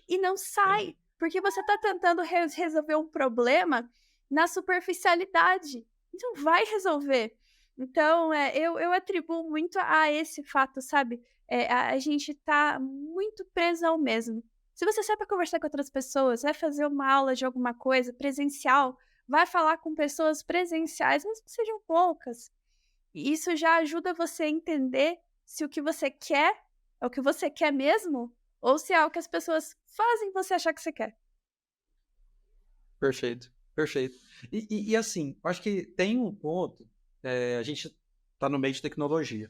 E não sai, porque você tá tentando resolver um problema na superficialidade. Não vai resolver. Então, eu atribuo muito a esse fato, sabe? A gente tá muito preso ao mesmo. Se você sai para conversar com outras pessoas, vai fazer uma aula de alguma coisa presencial, vai falar com pessoas presenciais, mas que sejam poucas. E isso já ajuda você a entender se o que você quer é o que você quer mesmo, ou se é algo que as pessoas fazem você achar que você quer. Perfeito, perfeito. E assim, eu acho que tem um ponto, a gente está no meio de tecnologia.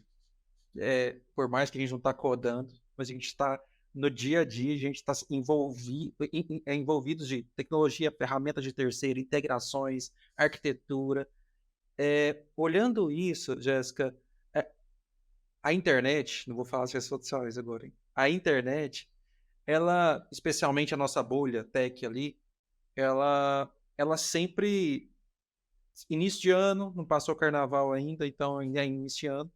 Por mais que a gente não está codando, mas a gente está no dia a dia, a gente está envolvido de tecnologia, ferramentas de terceiro, integrações, arquitetura. Olhando isso, Jéssica, a internet, não vou falar as redes sociais agora, hein? a internet, ela, especialmente a nossa bolha tech ali, ela sempre, início de ano, não passou o carnaval ainda, então ainda é início de ano,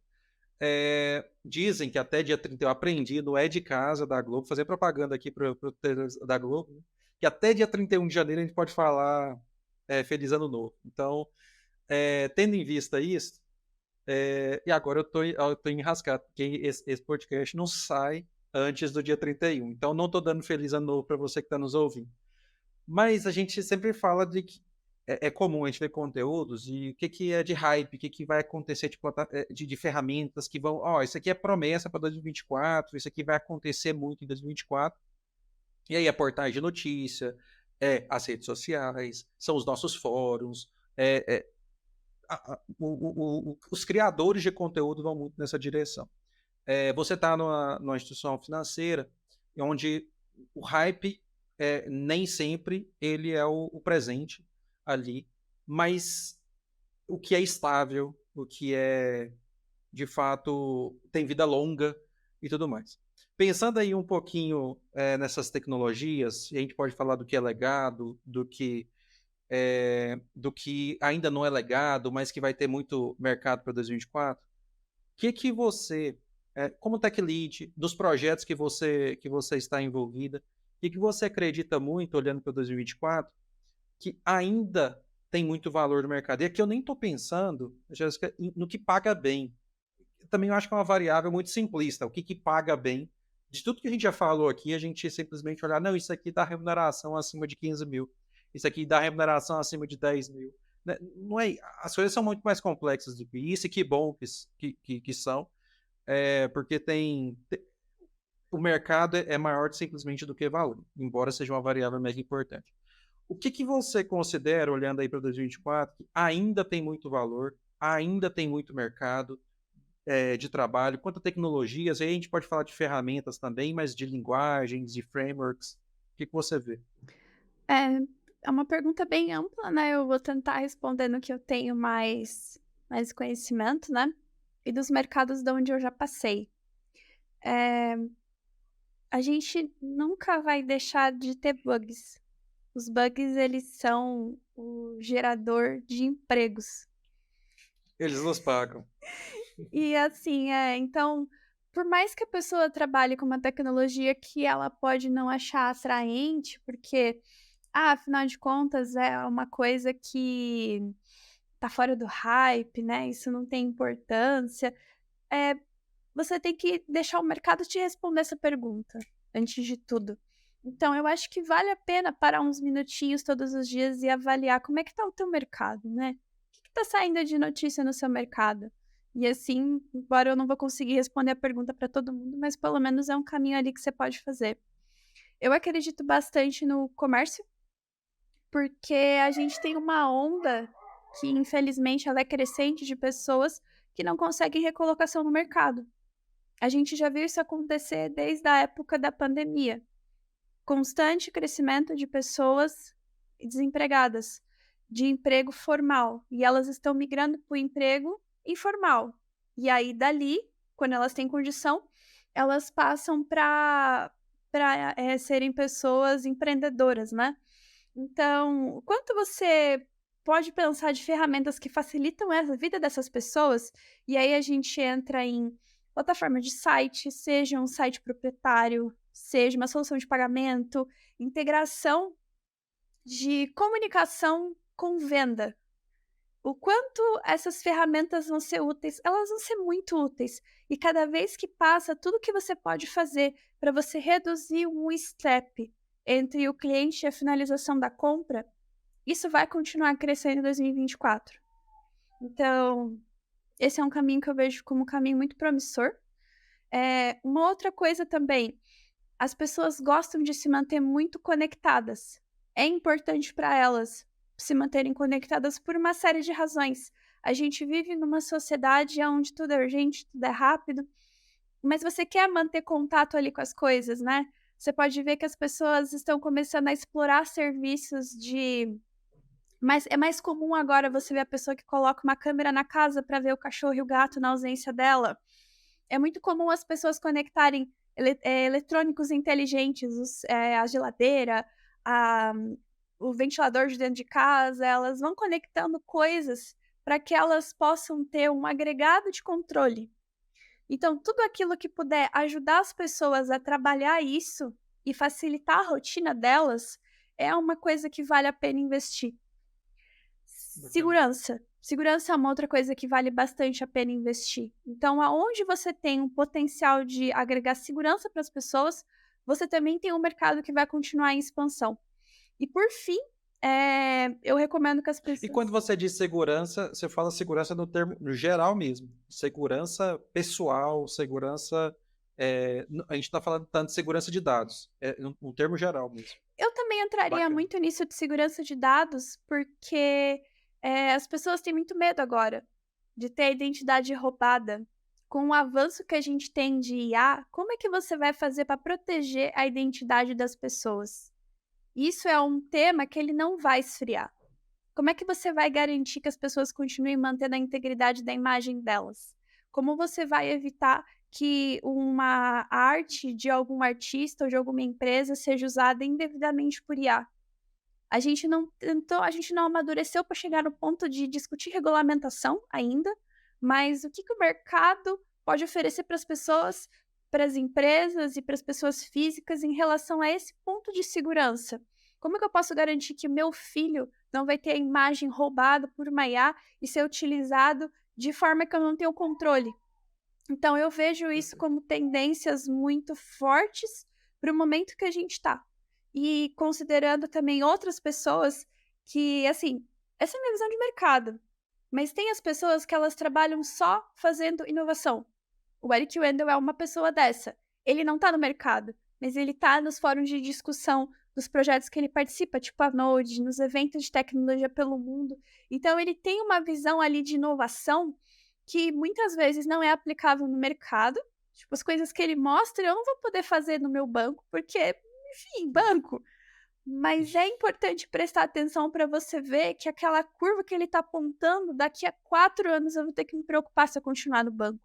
dizem que até dia 30, eu aprendi no É de Casa da Globo, fazer propaganda aqui para da Globo, né? Que até dia 31 de janeiro a gente pode falar Feliz Ano Novo. Então, tendo em vista isso, e agora eu tô enrascado, porque esse podcast não sai antes do dia 31. Então, não tô dando Feliz Ano Novo para você que está nos ouvindo. Mas a gente sempre fala de que é comum a gente ver conteúdos e o que, que é de hype, o que, que vai acontecer de ferramentas que vão. Ó, isso aqui é promessa para 2024, isso aqui vai acontecer muito em 2024. E aí a portais de notícia, as redes sociais, são os nossos fóruns, os criadores de conteúdo vão muito nessa direção. Você está numa instituição financeira onde o hype nem sempre ele é o presente ali, mas o que é estável, o que é de fato tem vida longa e tudo mais. Pensando aí um pouquinho nessas tecnologias, e a gente pode falar do que é legado, do que ainda não é legado, mas que vai ter muito mercado para 2024. Que você, como tech lead, dos projetos que você está envolvida, que você acredita muito, olhando para 2024, que ainda tem muito valor no mercado? E aqui eu nem estou pensando, Jéssica, no que paga bem. Também eu acho que é uma variável muito simplista, o que paga bem. De tudo que a gente já falou aqui, a gente simplesmente olhar, não, isso aqui dá remuneração acima de 15 mil, isso aqui dá remuneração acima de 10 mil. Não é, as coisas são muito mais complexas do que isso, e que bom que são, porque o mercado é maior simplesmente do que valor, embora seja uma variável mega importante. O que você considera, olhando aí para 2024, que ainda tem muito valor, ainda tem muito mercado de trabalho, quanto a tecnologias, aí a gente pode falar de ferramentas também, mas de linguagens, de frameworks, o que você vê? É, é uma pergunta bem ampla, né, eu vou tentar responder no que eu tenho mais conhecimento, né, e dos mercados de onde eu já passei. Eh, a gente nunca vai deixar de ter bugs. Os bugs, eles são o gerador de empregos. Eles nos pagam. E assim, então, por mais que a pessoa trabalhe com uma tecnologia que ela pode não achar atraente, porque, afinal de contas é uma coisa que tá fora do hype, né, isso não tem importância, eh, você tem que deixar o mercado te responder essa pergunta, antes de tudo. Então eu acho que vale a pena parar uns minutinhos todos os dias e avaliar como é que tá o teu mercado, né. O que tá saindo de notícia no seu mercado? E assim, embora eu não vou conseguir responder a pergunta para todo mundo, mas pelo menos é um caminho ali que você pode fazer. Eu acredito bastante no comércio, porque a gente tem uma onda que infelizmente ela é crescente de pessoas que não conseguem recolocação no mercado. A gente já viu isso acontecer desde a época da pandemia. Constante crescimento de pessoas desempregadas, de emprego formal, e elas estão migrando para o emprego informal. E aí, dali, quando elas têm condição, elas passam para serem pessoas empreendedoras, né? Então, o quanto você pode pensar de ferramentas que facilitam a vida dessas pessoas, e aí a gente entra em plataforma de site, seja um site proprietário, seja uma solução de pagamento, integração de comunicação com venda. O quanto essas ferramentas vão ser úteis, elas vão ser muito úteis. E cada vez que passa, tudo que você pode fazer para você reduzir um step entre o cliente e a finalização da compra, isso vai continuar crescendo em 2024. Então, esse é um caminho que eu vejo como um caminho muito promissor. Uma outra coisa também, as pessoas gostam de se manter muito conectadas. É importante para elas se manterem conectadas por uma série de razões. A gente vive numa sociedade onde tudo é urgente, tudo é rápido, mas você quer manter contato ali com as coisas, né? Você pode ver que as pessoas estão começando a explorar serviços de. Mas é mais comum agora você ver a pessoa que coloca uma câmera na casa para ver o cachorro e o gato na ausência dela. É muito comum as pessoas conectarem eletrônicos inteligentes, a geladeira, a o ventilador de dentro de casa, elas vão conectando coisas para que elas possam ter um agregado de controle. Então, tudo aquilo que puder ajudar as pessoas a trabalhar isso e facilitar a rotina delas, é uma coisa que vale a pena investir. Bacana. Segurança. Segurança é uma outra coisa que vale bastante a pena investir. Então, aonde você tem um potencial de agregar segurança para as pessoas, você também tem um mercado que vai continuar em expansão. E por fim, eu recomendo que as E pessoas. quando você diz segurança, você fala segurança no termo no geral mesmo. Segurança pessoal, segurança. A gente está falando tanto de segurança de dados, no termo geral mesmo. Eu também entraria Bacana. muito nisso de segurança de dados, porque, as pessoas têm muito medo agora de ter a identidade roubada. Com o avanço que a gente tem de IA, como é que você vai fazer para proteger a identidade das pessoas? Isso é um tema que ele não vai esfriar. Como é que você vai garantir que as pessoas continuem mantendo a integridade da imagem delas? Como você vai evitar que uma arte de algum artista ou de alguma empresa seja usada indevidamente por IA? A gente não amadureceu para chegar no ponto de discutir regulamentação ainda, mas o que que o mercado pode oferecer para as pessoas, para as empresas e para as pessoas físicas em relação a esse ponto de segurança? Como que eu posso garantir que o meu filho não vai ter a imagem roubada por uma IA e ser utilizado de forma que eu não tenho controle? Então eu vejo isso como tendências muito fortes para o momento que a gente está. E considerando também outras pessoas que, assim, essa é a minha visão de mercado, mas tem as pessoas que elas trabalham só fazendo inovação. O Eric Wendel é uma pessoa dessa. Ele não está no mercado, mas ele está nos fóruns de discussão dos projetos que ele participa, tipo a Node, nos eventos de tecnologia pelo mundo. Então ele tem uma visão ali de inovação que muitas vezes não é aplicável no mercado. Tipo, as coisas que ele mostra eu não vou poder fazer no meu banco, porque, enfim, banco. Mas é importante prestar atenção para você ver que aquela curva que ele está apontando, daqui a 4 anos eu vou ter que me preocupar se eu continuar no banco.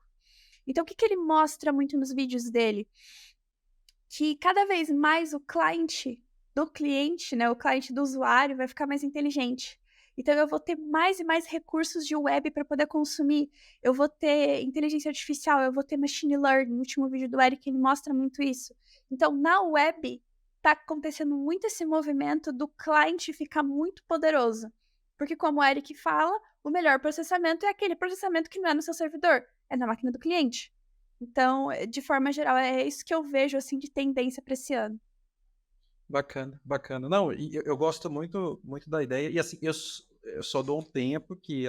Então, o que que ele mostra muito nos vídeos dele? Que cada vez mais o cliente do cliente, né, o cliente do usuário vai ficar mais inteligente. Então eu vou ter mais e mais recursos de web para poder consumir. Eu vou ter inteligência artificial, eu vou ter machine learning. No último vídeo do Eric ele mostra muito isso. Então na web está acontecendo muito esse movimento do cliente ficar muito poderoso. Porque como o Eric fala, o melhor processamento é aquele processamento que não é no seu servidor, é na máquina do cliente. Então, de forma geral, é isso que eu vejo, assim, de tendência para esse ano. Bacana, bacana. Não, e eu gosto muito, muito da ideia. E assim, eu só dou um tempo que,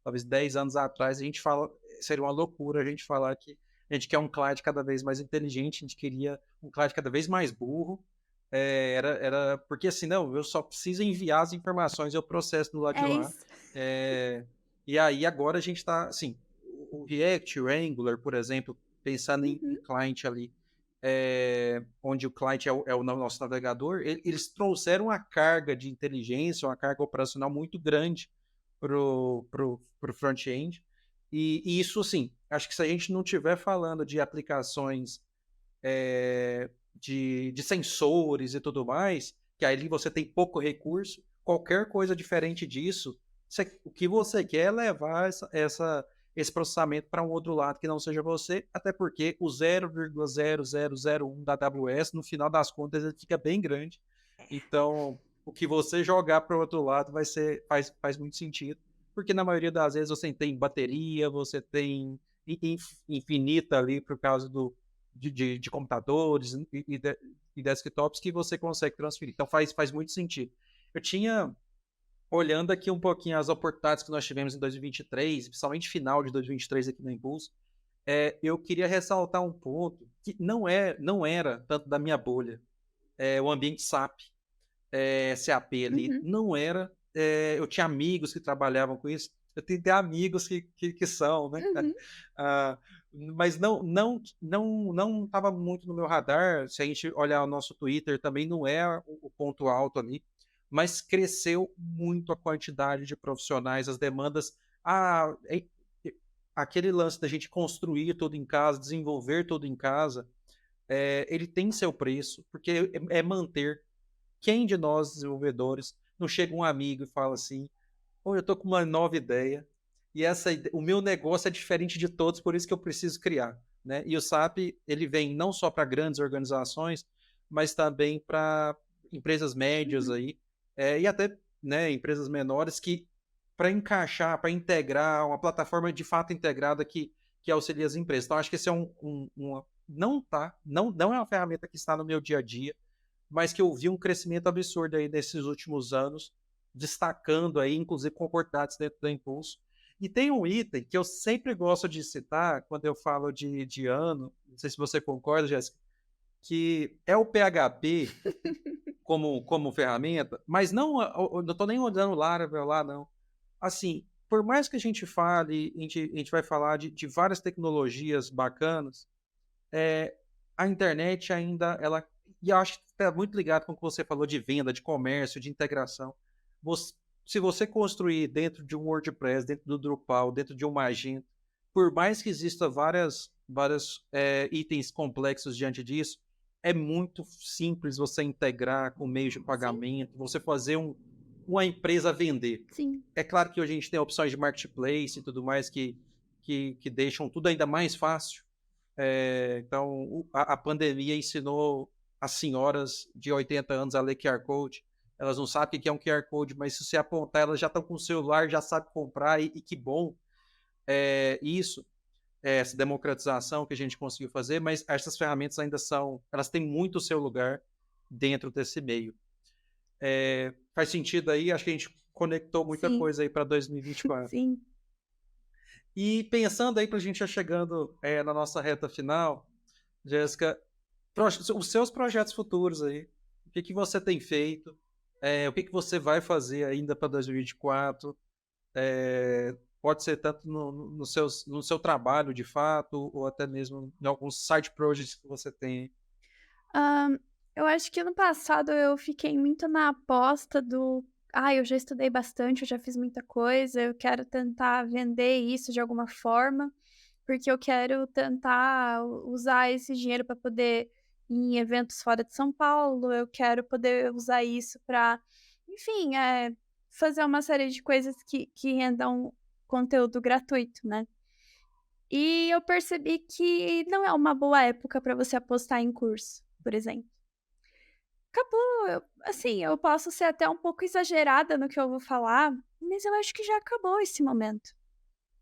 talvez 10 anos atrás, a gente fala, seria uma loucura a gente falar que a gente quer um client cada vez mais inteligente, a gente queria um client cada vez mais burro. Era porque assim, não, eu só preciso enviar as informações, eu processo do lado de É lá. isso. E aí agora a gente está, assim, o React, o Angular, por exemplo, pensando em Uhum. client ali, onde o client é o nosso navegador, eles trouxeram uma carga de inteligência, uma carga operacional muito grande pro front-end. E isso, assim, acho que se a gente não estiver falando de aplicações de sensores e tudo mais, que aí você tem pouco recurso, qualquer coisa diferente disso, o que você quer é levar esse processamento para um outro lado que não seja você, até porque o 0,0001 da AWS, no final das contas, ele fica bem grande. Então, o que você jogar para o outro lado faz muito sentido, porque na maioria das vezes você tem bateria, você tem infinita ali por causa de computadores e desktops que você consegue transferir. Então faz muito sentido. Eu tinha, olhando aqui um pouquinho as oportunidades que nós tivemos em 2023, principalmente final de 2023 aqui no Impulso, eu queria ressaltar um ponto que não era tanto da minha bolha, o ambiente SAP, SAP ali, Uhum. não era. Eu tinha amigos que trabalhavam com isso, eu tenho até amigos que são, né? Uhum. Ah, mas não estava muito no meu radar. Se a gente olhar o nosso Twitter, também não é o ponto alto ali, mas cresceu muito a quantidade de profissionais, as demandas. Ah, aquele lance da gente construir tudo em casa, desenvolver tudo em casa, ele tem seu preço, porque é manter. Quem de nós, desenvolvedores, não chega um amigo e fala assim: "Pô, eu tô com uma nova ideia e o meu negócio é diferente de todos, por isso que eu preciso criar", né? E o SAP, ele vem não só para grandes organizações, mas também para empresas médias Uhum. aí, e até, né, empresas menores que para encaixar, para integrar uma plataforma de fato integrada que auxilia as empresas. Então, acho que esse é não é uma ferramenta que está no meu dia a dia, mas que eu vi um crescimento absurdo aí nesses últimos anos, destacando aí, inclusive, com oportunidades dentro da Impulso. E tem um item que eu sempre gosto de citar quando eu falo de ano, não sei se você concorda, Jéssica, que é o PHP como ferramenta, mas não estou nem olhando Laravel lá, não. Assim, por mais que a gente fale, a gente vai falar de várias tecnologias bacanas, é, a internet ainda, e eu acho que está muito ligado com o que você falou de venda, de comércio, de integração. Você- Se você construir dentro de um WordPress, dentro do Drupal, dentro de um Magento, por mais que exista várias itens complexos diante disso, é muito simples você integrar com meios de Sim, pagamento, você fazer uma empresa vender. sim, É claro que hoje a gente tem opções de marketplace e tudo mais que deixam tudo ainda mais fácil. Então, a pandemia ensinou as senhoras de 80 anos a ler QR Code. Elas não sabem o que é um QR Code, mas se você apontar, elas já estão com o celular, já sabem comprar, e que bom isso, essa democratização que a gente conseguiu fazer, mas essas ferramentas elas têm muito o seu lugar dentro desse meio. Faz sentido aí? Acho que a gente conectou muita sim, coisa aí para 2024. sim. E pensando aí para a gente já chegando na nossa reta final, Jéssica, os seus projetos futuros aí, o que que você tem feito, o que que você vai fazer ainda para 2024, pode ser tanto no seu trabalho de fato, ou até mesmo em alguns side projects que você tem. Hã, eu acho que ano passado eu fiquei muito na aposta do: "Ah, eu já estudei bastante, eu já fiz muita coisa, eu quero tentar vender isso de alguma forma, porque eu quero tentar usar esse dinheiro para poder ir em eventos fora de São Paulo, eu quero poder usar isso para, enfim, fazer uma série de coisas que rendam conteúdo gratuito, né". E eu percebi que não é uma boa época para você apostar em curso, por exemplo. Acabou, assim, eu posso ser até um pouco exagerada no que eu vou falar, mas eu acho que já acabou esse momento.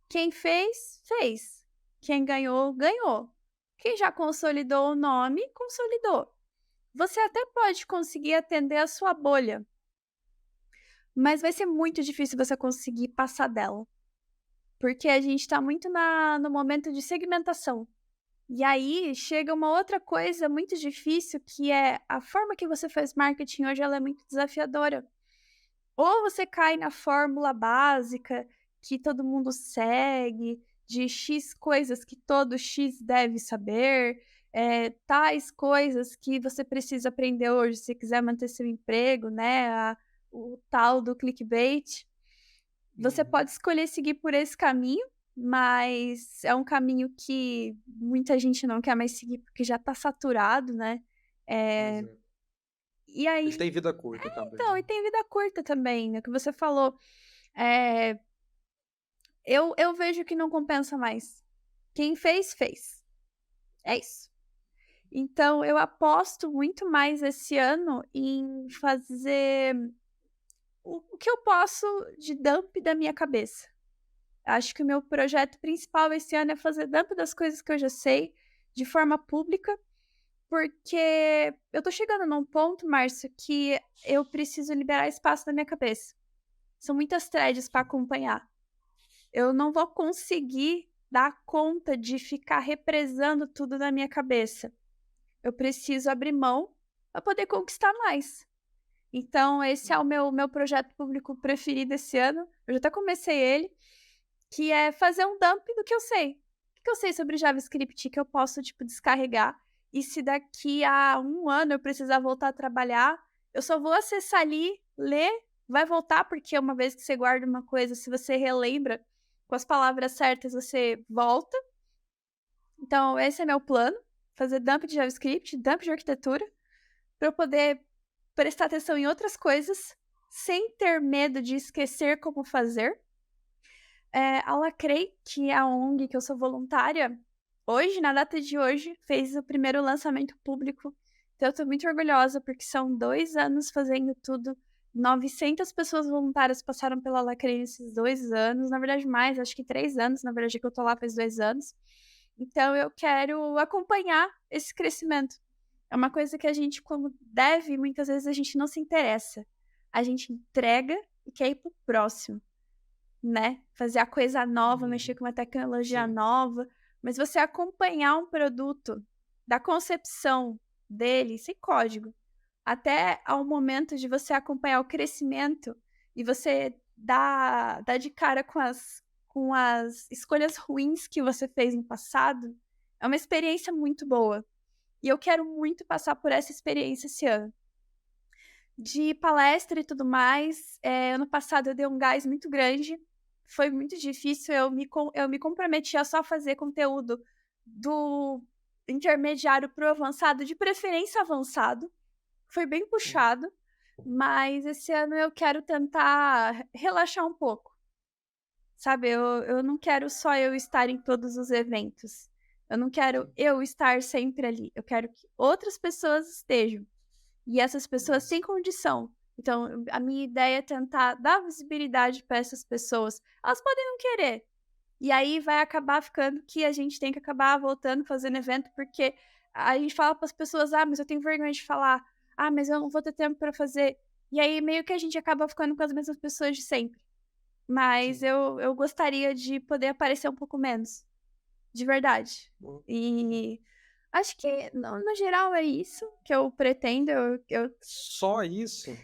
Quem fez, fez. Quem ganhou, ganhou. Quem já consolidou o nome, consolidou. Você até pode conseguir atender a sua bolha, mas vai ser muito difícil você conseguir passar dela, porque a gente está muito no momento de segmentação. E aí chega uma outra coisa muito difícil, que é a forma que você faz marketing hoje, ela é muito desafiadora. Ou você cai na fórmula básica que todo mundo segue, de X coisas que todo X deve saber, tais coisas que você precisa aprender hoje se quiser manter seu emprego, né, o tal do clickbait. Você Uhum. pode escolher seguir por esse caminho, mas é um caminho que muita gente não quer mais seguir, porque já está saturado, né. Eh, Exato. e Ele aí tem vida curta também, então, né? e tem vida curta também, né, que você falou. Eh, eu vejo que não compensa mais. Quem fez, fez. É isso. Então eu aposto muito mais esse ano em fazer o que eu posso de dump da minha cabeça. Acho que o meu projeto principal esse ano é fazer dump das coisas que eu já sei, de forma pública, porque eu tô chegando num ponto, Márcio, que eu preciso liberar espaço na minha cabeça. São muitas threads para acompanhar. Eu não vou conseguir dar conta de ficar represando tudo na minha cabeça. Eu preciso abrir mão para poder conquistar mais. Então, esse é o meu projeto público preferido esse ano. Eu já até comecei ele, que é fazer um dump do que eu sei. O que eu sei sobre JavaScript que eu posso, tipo, descarregar. E se daqui a um ano eu precisar voltar a trabalhar, eu só vou acessar ali, ler, vai voltar, porque uma vez que você guarda uma coisa, se você relembra com as palavras certas, você volta. Então, esse é meu plano. fazer dump de JavaScript, dump de arquitetura, para eu poder prestar atenção em outras coisas, sem ter medo de esquecer como fazer. A Lacrei, que é a ONG que eu sou voluntária, hoje, na data de hoje, fez o primeiro lançamento público. Então eu tô muito orgulhosa, porque são 2 anos fazendo tudo. 900 pessoas voluntárias passaram pela Lacrei nesses 2 anos. Na verdade, mais, acho que 3 anos, na verdade, que eu tô lá faz 2 anos. Então eu quero acompanhar esse crescimento. É uma coisa que a gente, como dev, muitas vezes a gente não se interessa. A gente entrega e quer ir pro próximo, né? Fazer a coisa nova, mexer com uma tecnologia Sim. nova. Mas você acompanhar um produto da concepção dele, sem código, até ao momento de você acompanhar o crescimento e você dar de cara com as escolhas ruins que você fez no passado, é uma experiência muito boa. E eu quero muito passar por essa experiência esse ano. De palestra e tudo mais, ano passado eu dei um gás muito grande, foi muito difícil, eu me comprometi a só fazer conteúdo do intermediário pro avançado, de preferência avançado, foi bem puxado, mas esse ano eu quero tentar relaxar um pouco, sabe? Eu não quero só eu estar em todos os eventos, eu não quero eu estar sempre ali, eu quero que outras pessoas estejam. E essas pessoas têm condição. Então, a minha ideia é tentar dar visibilidade para essas pessoas. Elas podem não querer. E aí vai acabar ficando que a gente tem que acabar voltando, fazendo evento, porque a gente fala para as pessoas: ah, mas eu tenho vergonha de falar. Ah, mas eu não vou ter tempo para fazer. E aí meio que a gente acaba ficando com as mesmas pessoas de sempre. Mas Sim. eu gostaria de poder aparecer um pouco menos. De verdade. Boa. E acho que, no geral, é isso que eu pretendo. Só isso?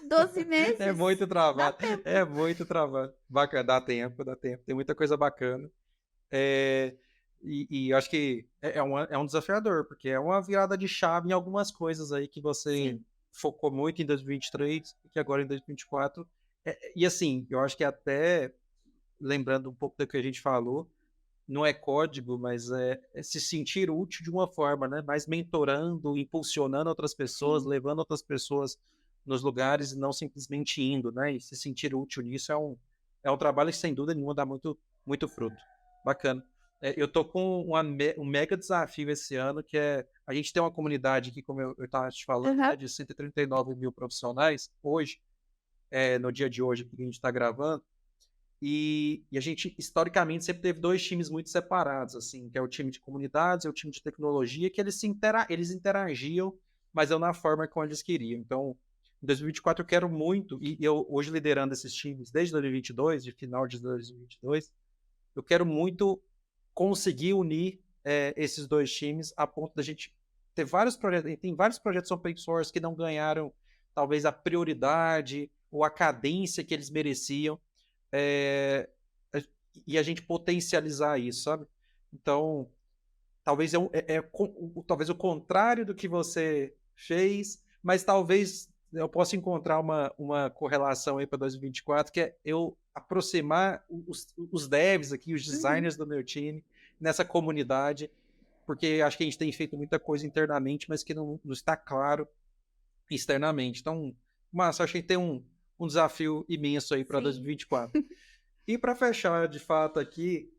12 É meses, muito dá trabalho. tempo. É muito trabalho. Bacana, dá tempo, dá tempo. Tem muita coisa bacana. É, e acho que é um desafiador, porque é uma virada de chave em algumas coisas aí que você Sim. focou muito em 2023 e que agora em 2024. E assim, eu acho que até lembrando um pouco do que a gente falou, não é código, mas é se sentir útil de uma forma, né? Mais mentorando, impulsionando outras pessoas, Sim. levando outras pessoas nos lugares e não simplesmente indo, né? E se sentir útil nisso é um trabalho que, sem dúvida nenhuma, dá muito, muito fruto. Bacana. Eu tô com um mega desafio esse ano, que é a gente tem uma comunidade aqui, como eu estava te falando, Aham. né, de 139 mil profissionais hoje, no dia de hoje que a gente está gravando. E a gente, historicamente, sempre teve 2 times muito separados, assim, que é o time de comunidades e o time de tecnologia, que eles interagiam, mas não na forma como eles queriam. Então, em 2024 eu quero muito, e eu hoje liderando esses times desde 2022, de final de 2022, eu quero muito conseguir unir esses 2 times a ponto da gente ter vários projetos, tem vários projetos open source que não ganharam talvez a prioridade ou a cadência que eles mereciam, é, e a gente potencializar isso, sabe? Então, talvez talvez o contrário do que você fez, mas talvez eu possa encontrar uma correlação aí para 2024, que é eu aproximar os devs aqui, os Uhum. designers do meu time, nessa comunidade, porque acho que a gente tem feito muita coisa internamente, mas que não está claro externamente. Então, Márcio, acho que tem um desafio imenso aí para Sim. 2024. E para fechar, de fato, aqui,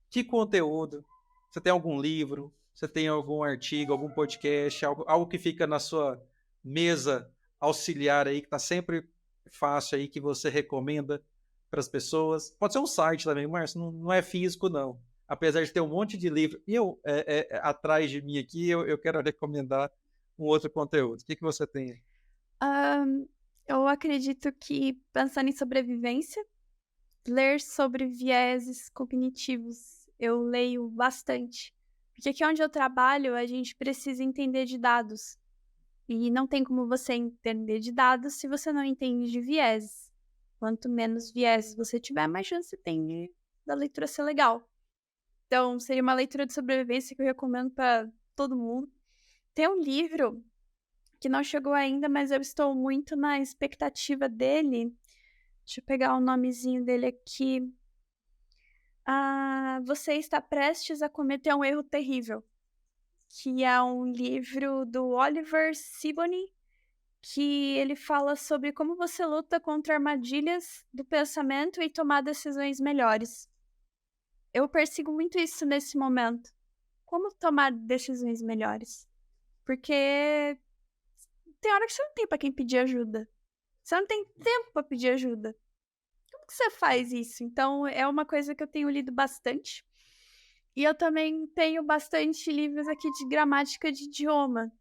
que conteúdo? Você tem algum livro? Você tem algum artigo, algum podcast, algo que fica na sua mesa auxiliar aí, que está sempre fácil aí, que você recomenda para as pessoas? Pode ser um site também, Márcio, não é físico, não. Apesar de ter um monte de livro. E eu, atrás de mim aqui, eu quero recomendar um outro conteúdo. O que você tem? Eu acredito que, pensando em sobrevivência, ler sobre vieses cognitivos, eu leio bastante. Porque aqui onde eu trabalho, a gente precisa entender de dados. E não tem como você entender de dados se você não entende de vieses. Quanto menos vieses você tiver, mais chance você tem da leitura ser legal. Então, seria uma leitura de sobrevivência que eu recomendo para todo mundo. Tem um livro que não chegou ainda, mas eu estou muito na expectativa dele. Deixa eu pegar o nomezinho dele aqui. Você está prestes a cometer um erro terrível. que é um livro do Oliver Sibony, que ele fala sobre como você luta contra armadilhas do pensamento e tomar decisões melhores. Eu persigo muito isso nesse momento. Como tomar decisões melhores? Porque tem hora que você não tem pra quem pedir ajuda. Você não tem tempo pra pedir ajuda. Como que você faz isso? Então, é uma coisa que eu tenho lido bastante. E eu também tenho bastante livros aqui de gramática de idioma.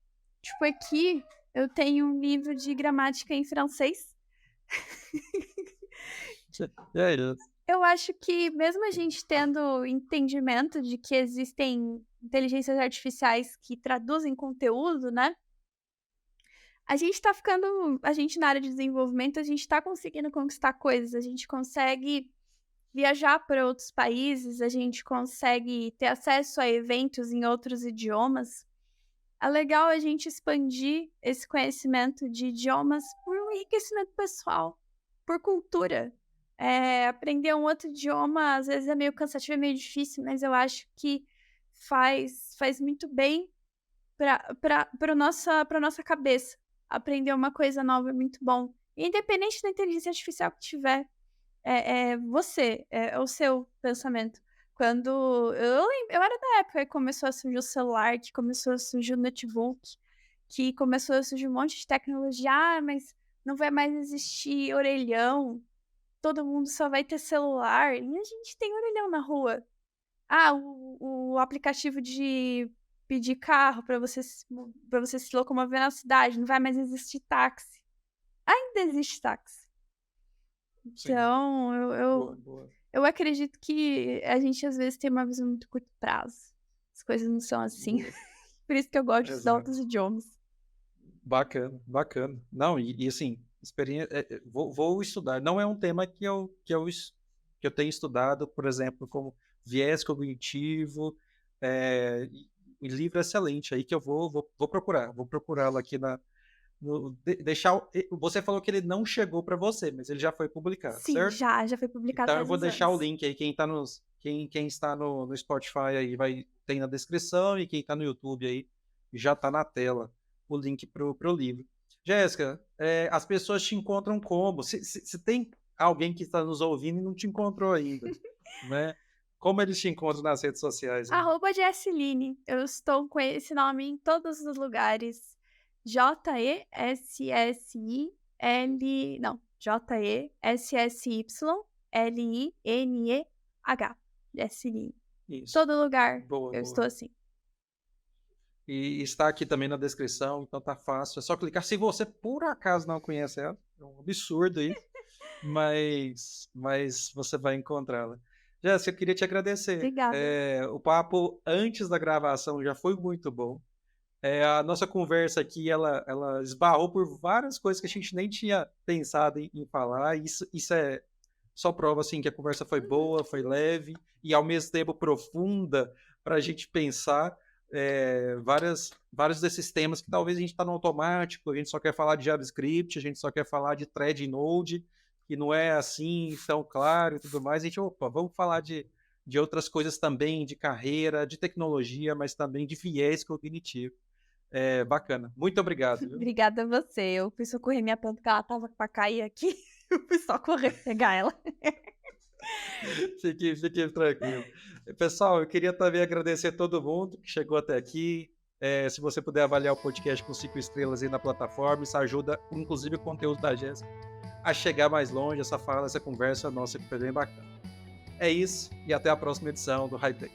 Tipo, aqui eu tenho um livro de gramática em francês. É isso. Eu acho que mesmo a gente tendo entendimento de que existem inteligências artificiais que traduzem conteúdo, né? A gente tá ficando. A gente na área de desenvolvimento, a gente tá conseguindo conquistar coisas. A gente consegue viajar para outros países, a gente consegue ter acesso a eventos em outros idiomas. É legal a gente expandir esse conhecimento de idiomas por um enriquecimento pessoal, por cultura. Aprender um outro idioma, às vezes é meio cansativo, é meio difícil, mas eu acho que faz muito bem para nossa cabeça. Aprender uma coisa nova é muito bom. Independente da inteligência artificial que tiver, é o seu pensamento. Quando eu era da época que começou a surgir o celular, que começou a surgir o notebook, que começou a surgir um monte de tecnologia. Mas não vai mais existir orelhão, todo mundo só vai ter celular. E a gente tem orelhão na rua. O aplicativo de pedir carro para você se locomover na cidade, não vai mais existir táxi. Ainda existe táxi. Sim. Então, Boa. eu acredito que a gente às vezes tem uma visão muito curto prazo. As coisas não são assim. Boa. Por isso que eu gosto de estudar Exato. outros idiomas. Bacana. Não, e assim, vou estudar. Não é um tema que eu tenho estudado, por exemplo, como viés cognitivo. Um livro excelente aí que eu vou procurar. Vou procurá-lo aqui você falou que ele não chegou para você, mas ele já foi publicado, Sim, certo? já foi publicado Então eu faz vou uns deixar o anos. link aí. Quem está no Spotify aí tem na descrição, e quem está no YouTube aí já está na tela o link pro livro. Jéssica, as pessoas te encontram como? Se tem alguém que está nos ouvindo e não te encontrou ainda, né? Como eles te encontram nas redes sociais? @Jesseline. Eu estou com esse nome em todos os lugares. Jesssylineh. Jesseline. Isso. Todo lugar Boa. eu estou assim. E está aqui também na descrição, então tá fácil. É só clicar. Se você por acaso não conhece ela, é um absurdo aí, mas você vai encontrá-la. Jéssica, eu queria te agradecer. Obrigada. O papo antes da gravação já foi muito bom. A nossa conversa aqui, ela esbarrou por várias coisas que a gente nem tinha pensado em falar. Isso é só prova assim, que a conversa foi boa, foi leve e ao mesmo tempo profunda para a gente pensar vários desses temas que talvez a gente está no automático, a gente só quer falar de JavaScript, a gente só quer falar de thread em Node, que não é assim tão claro e tudo mais. A gente, vamos falar de outras coisas também, de carreira, de tecnologia, mas também de viés cognitivo. Bacana. Muito obrigado. Viu? Obrigada a você. Eu fui socorrer minha planta, que ela tava pra cair aqui. Eu fui só correr pegar ela. Fique tranquilo. Pessoal, eu queria também agradecer a todo mundo que chegou até aqui. Se você puder avaliar o podcast com 5 estrelas aí na plataforma, isso ajuda, inclusive, o conteúdo da Jéssica a chegar mais longe, essa conversa nossa que foi bem bacana. É isso, e até a próxima edição do High Tech.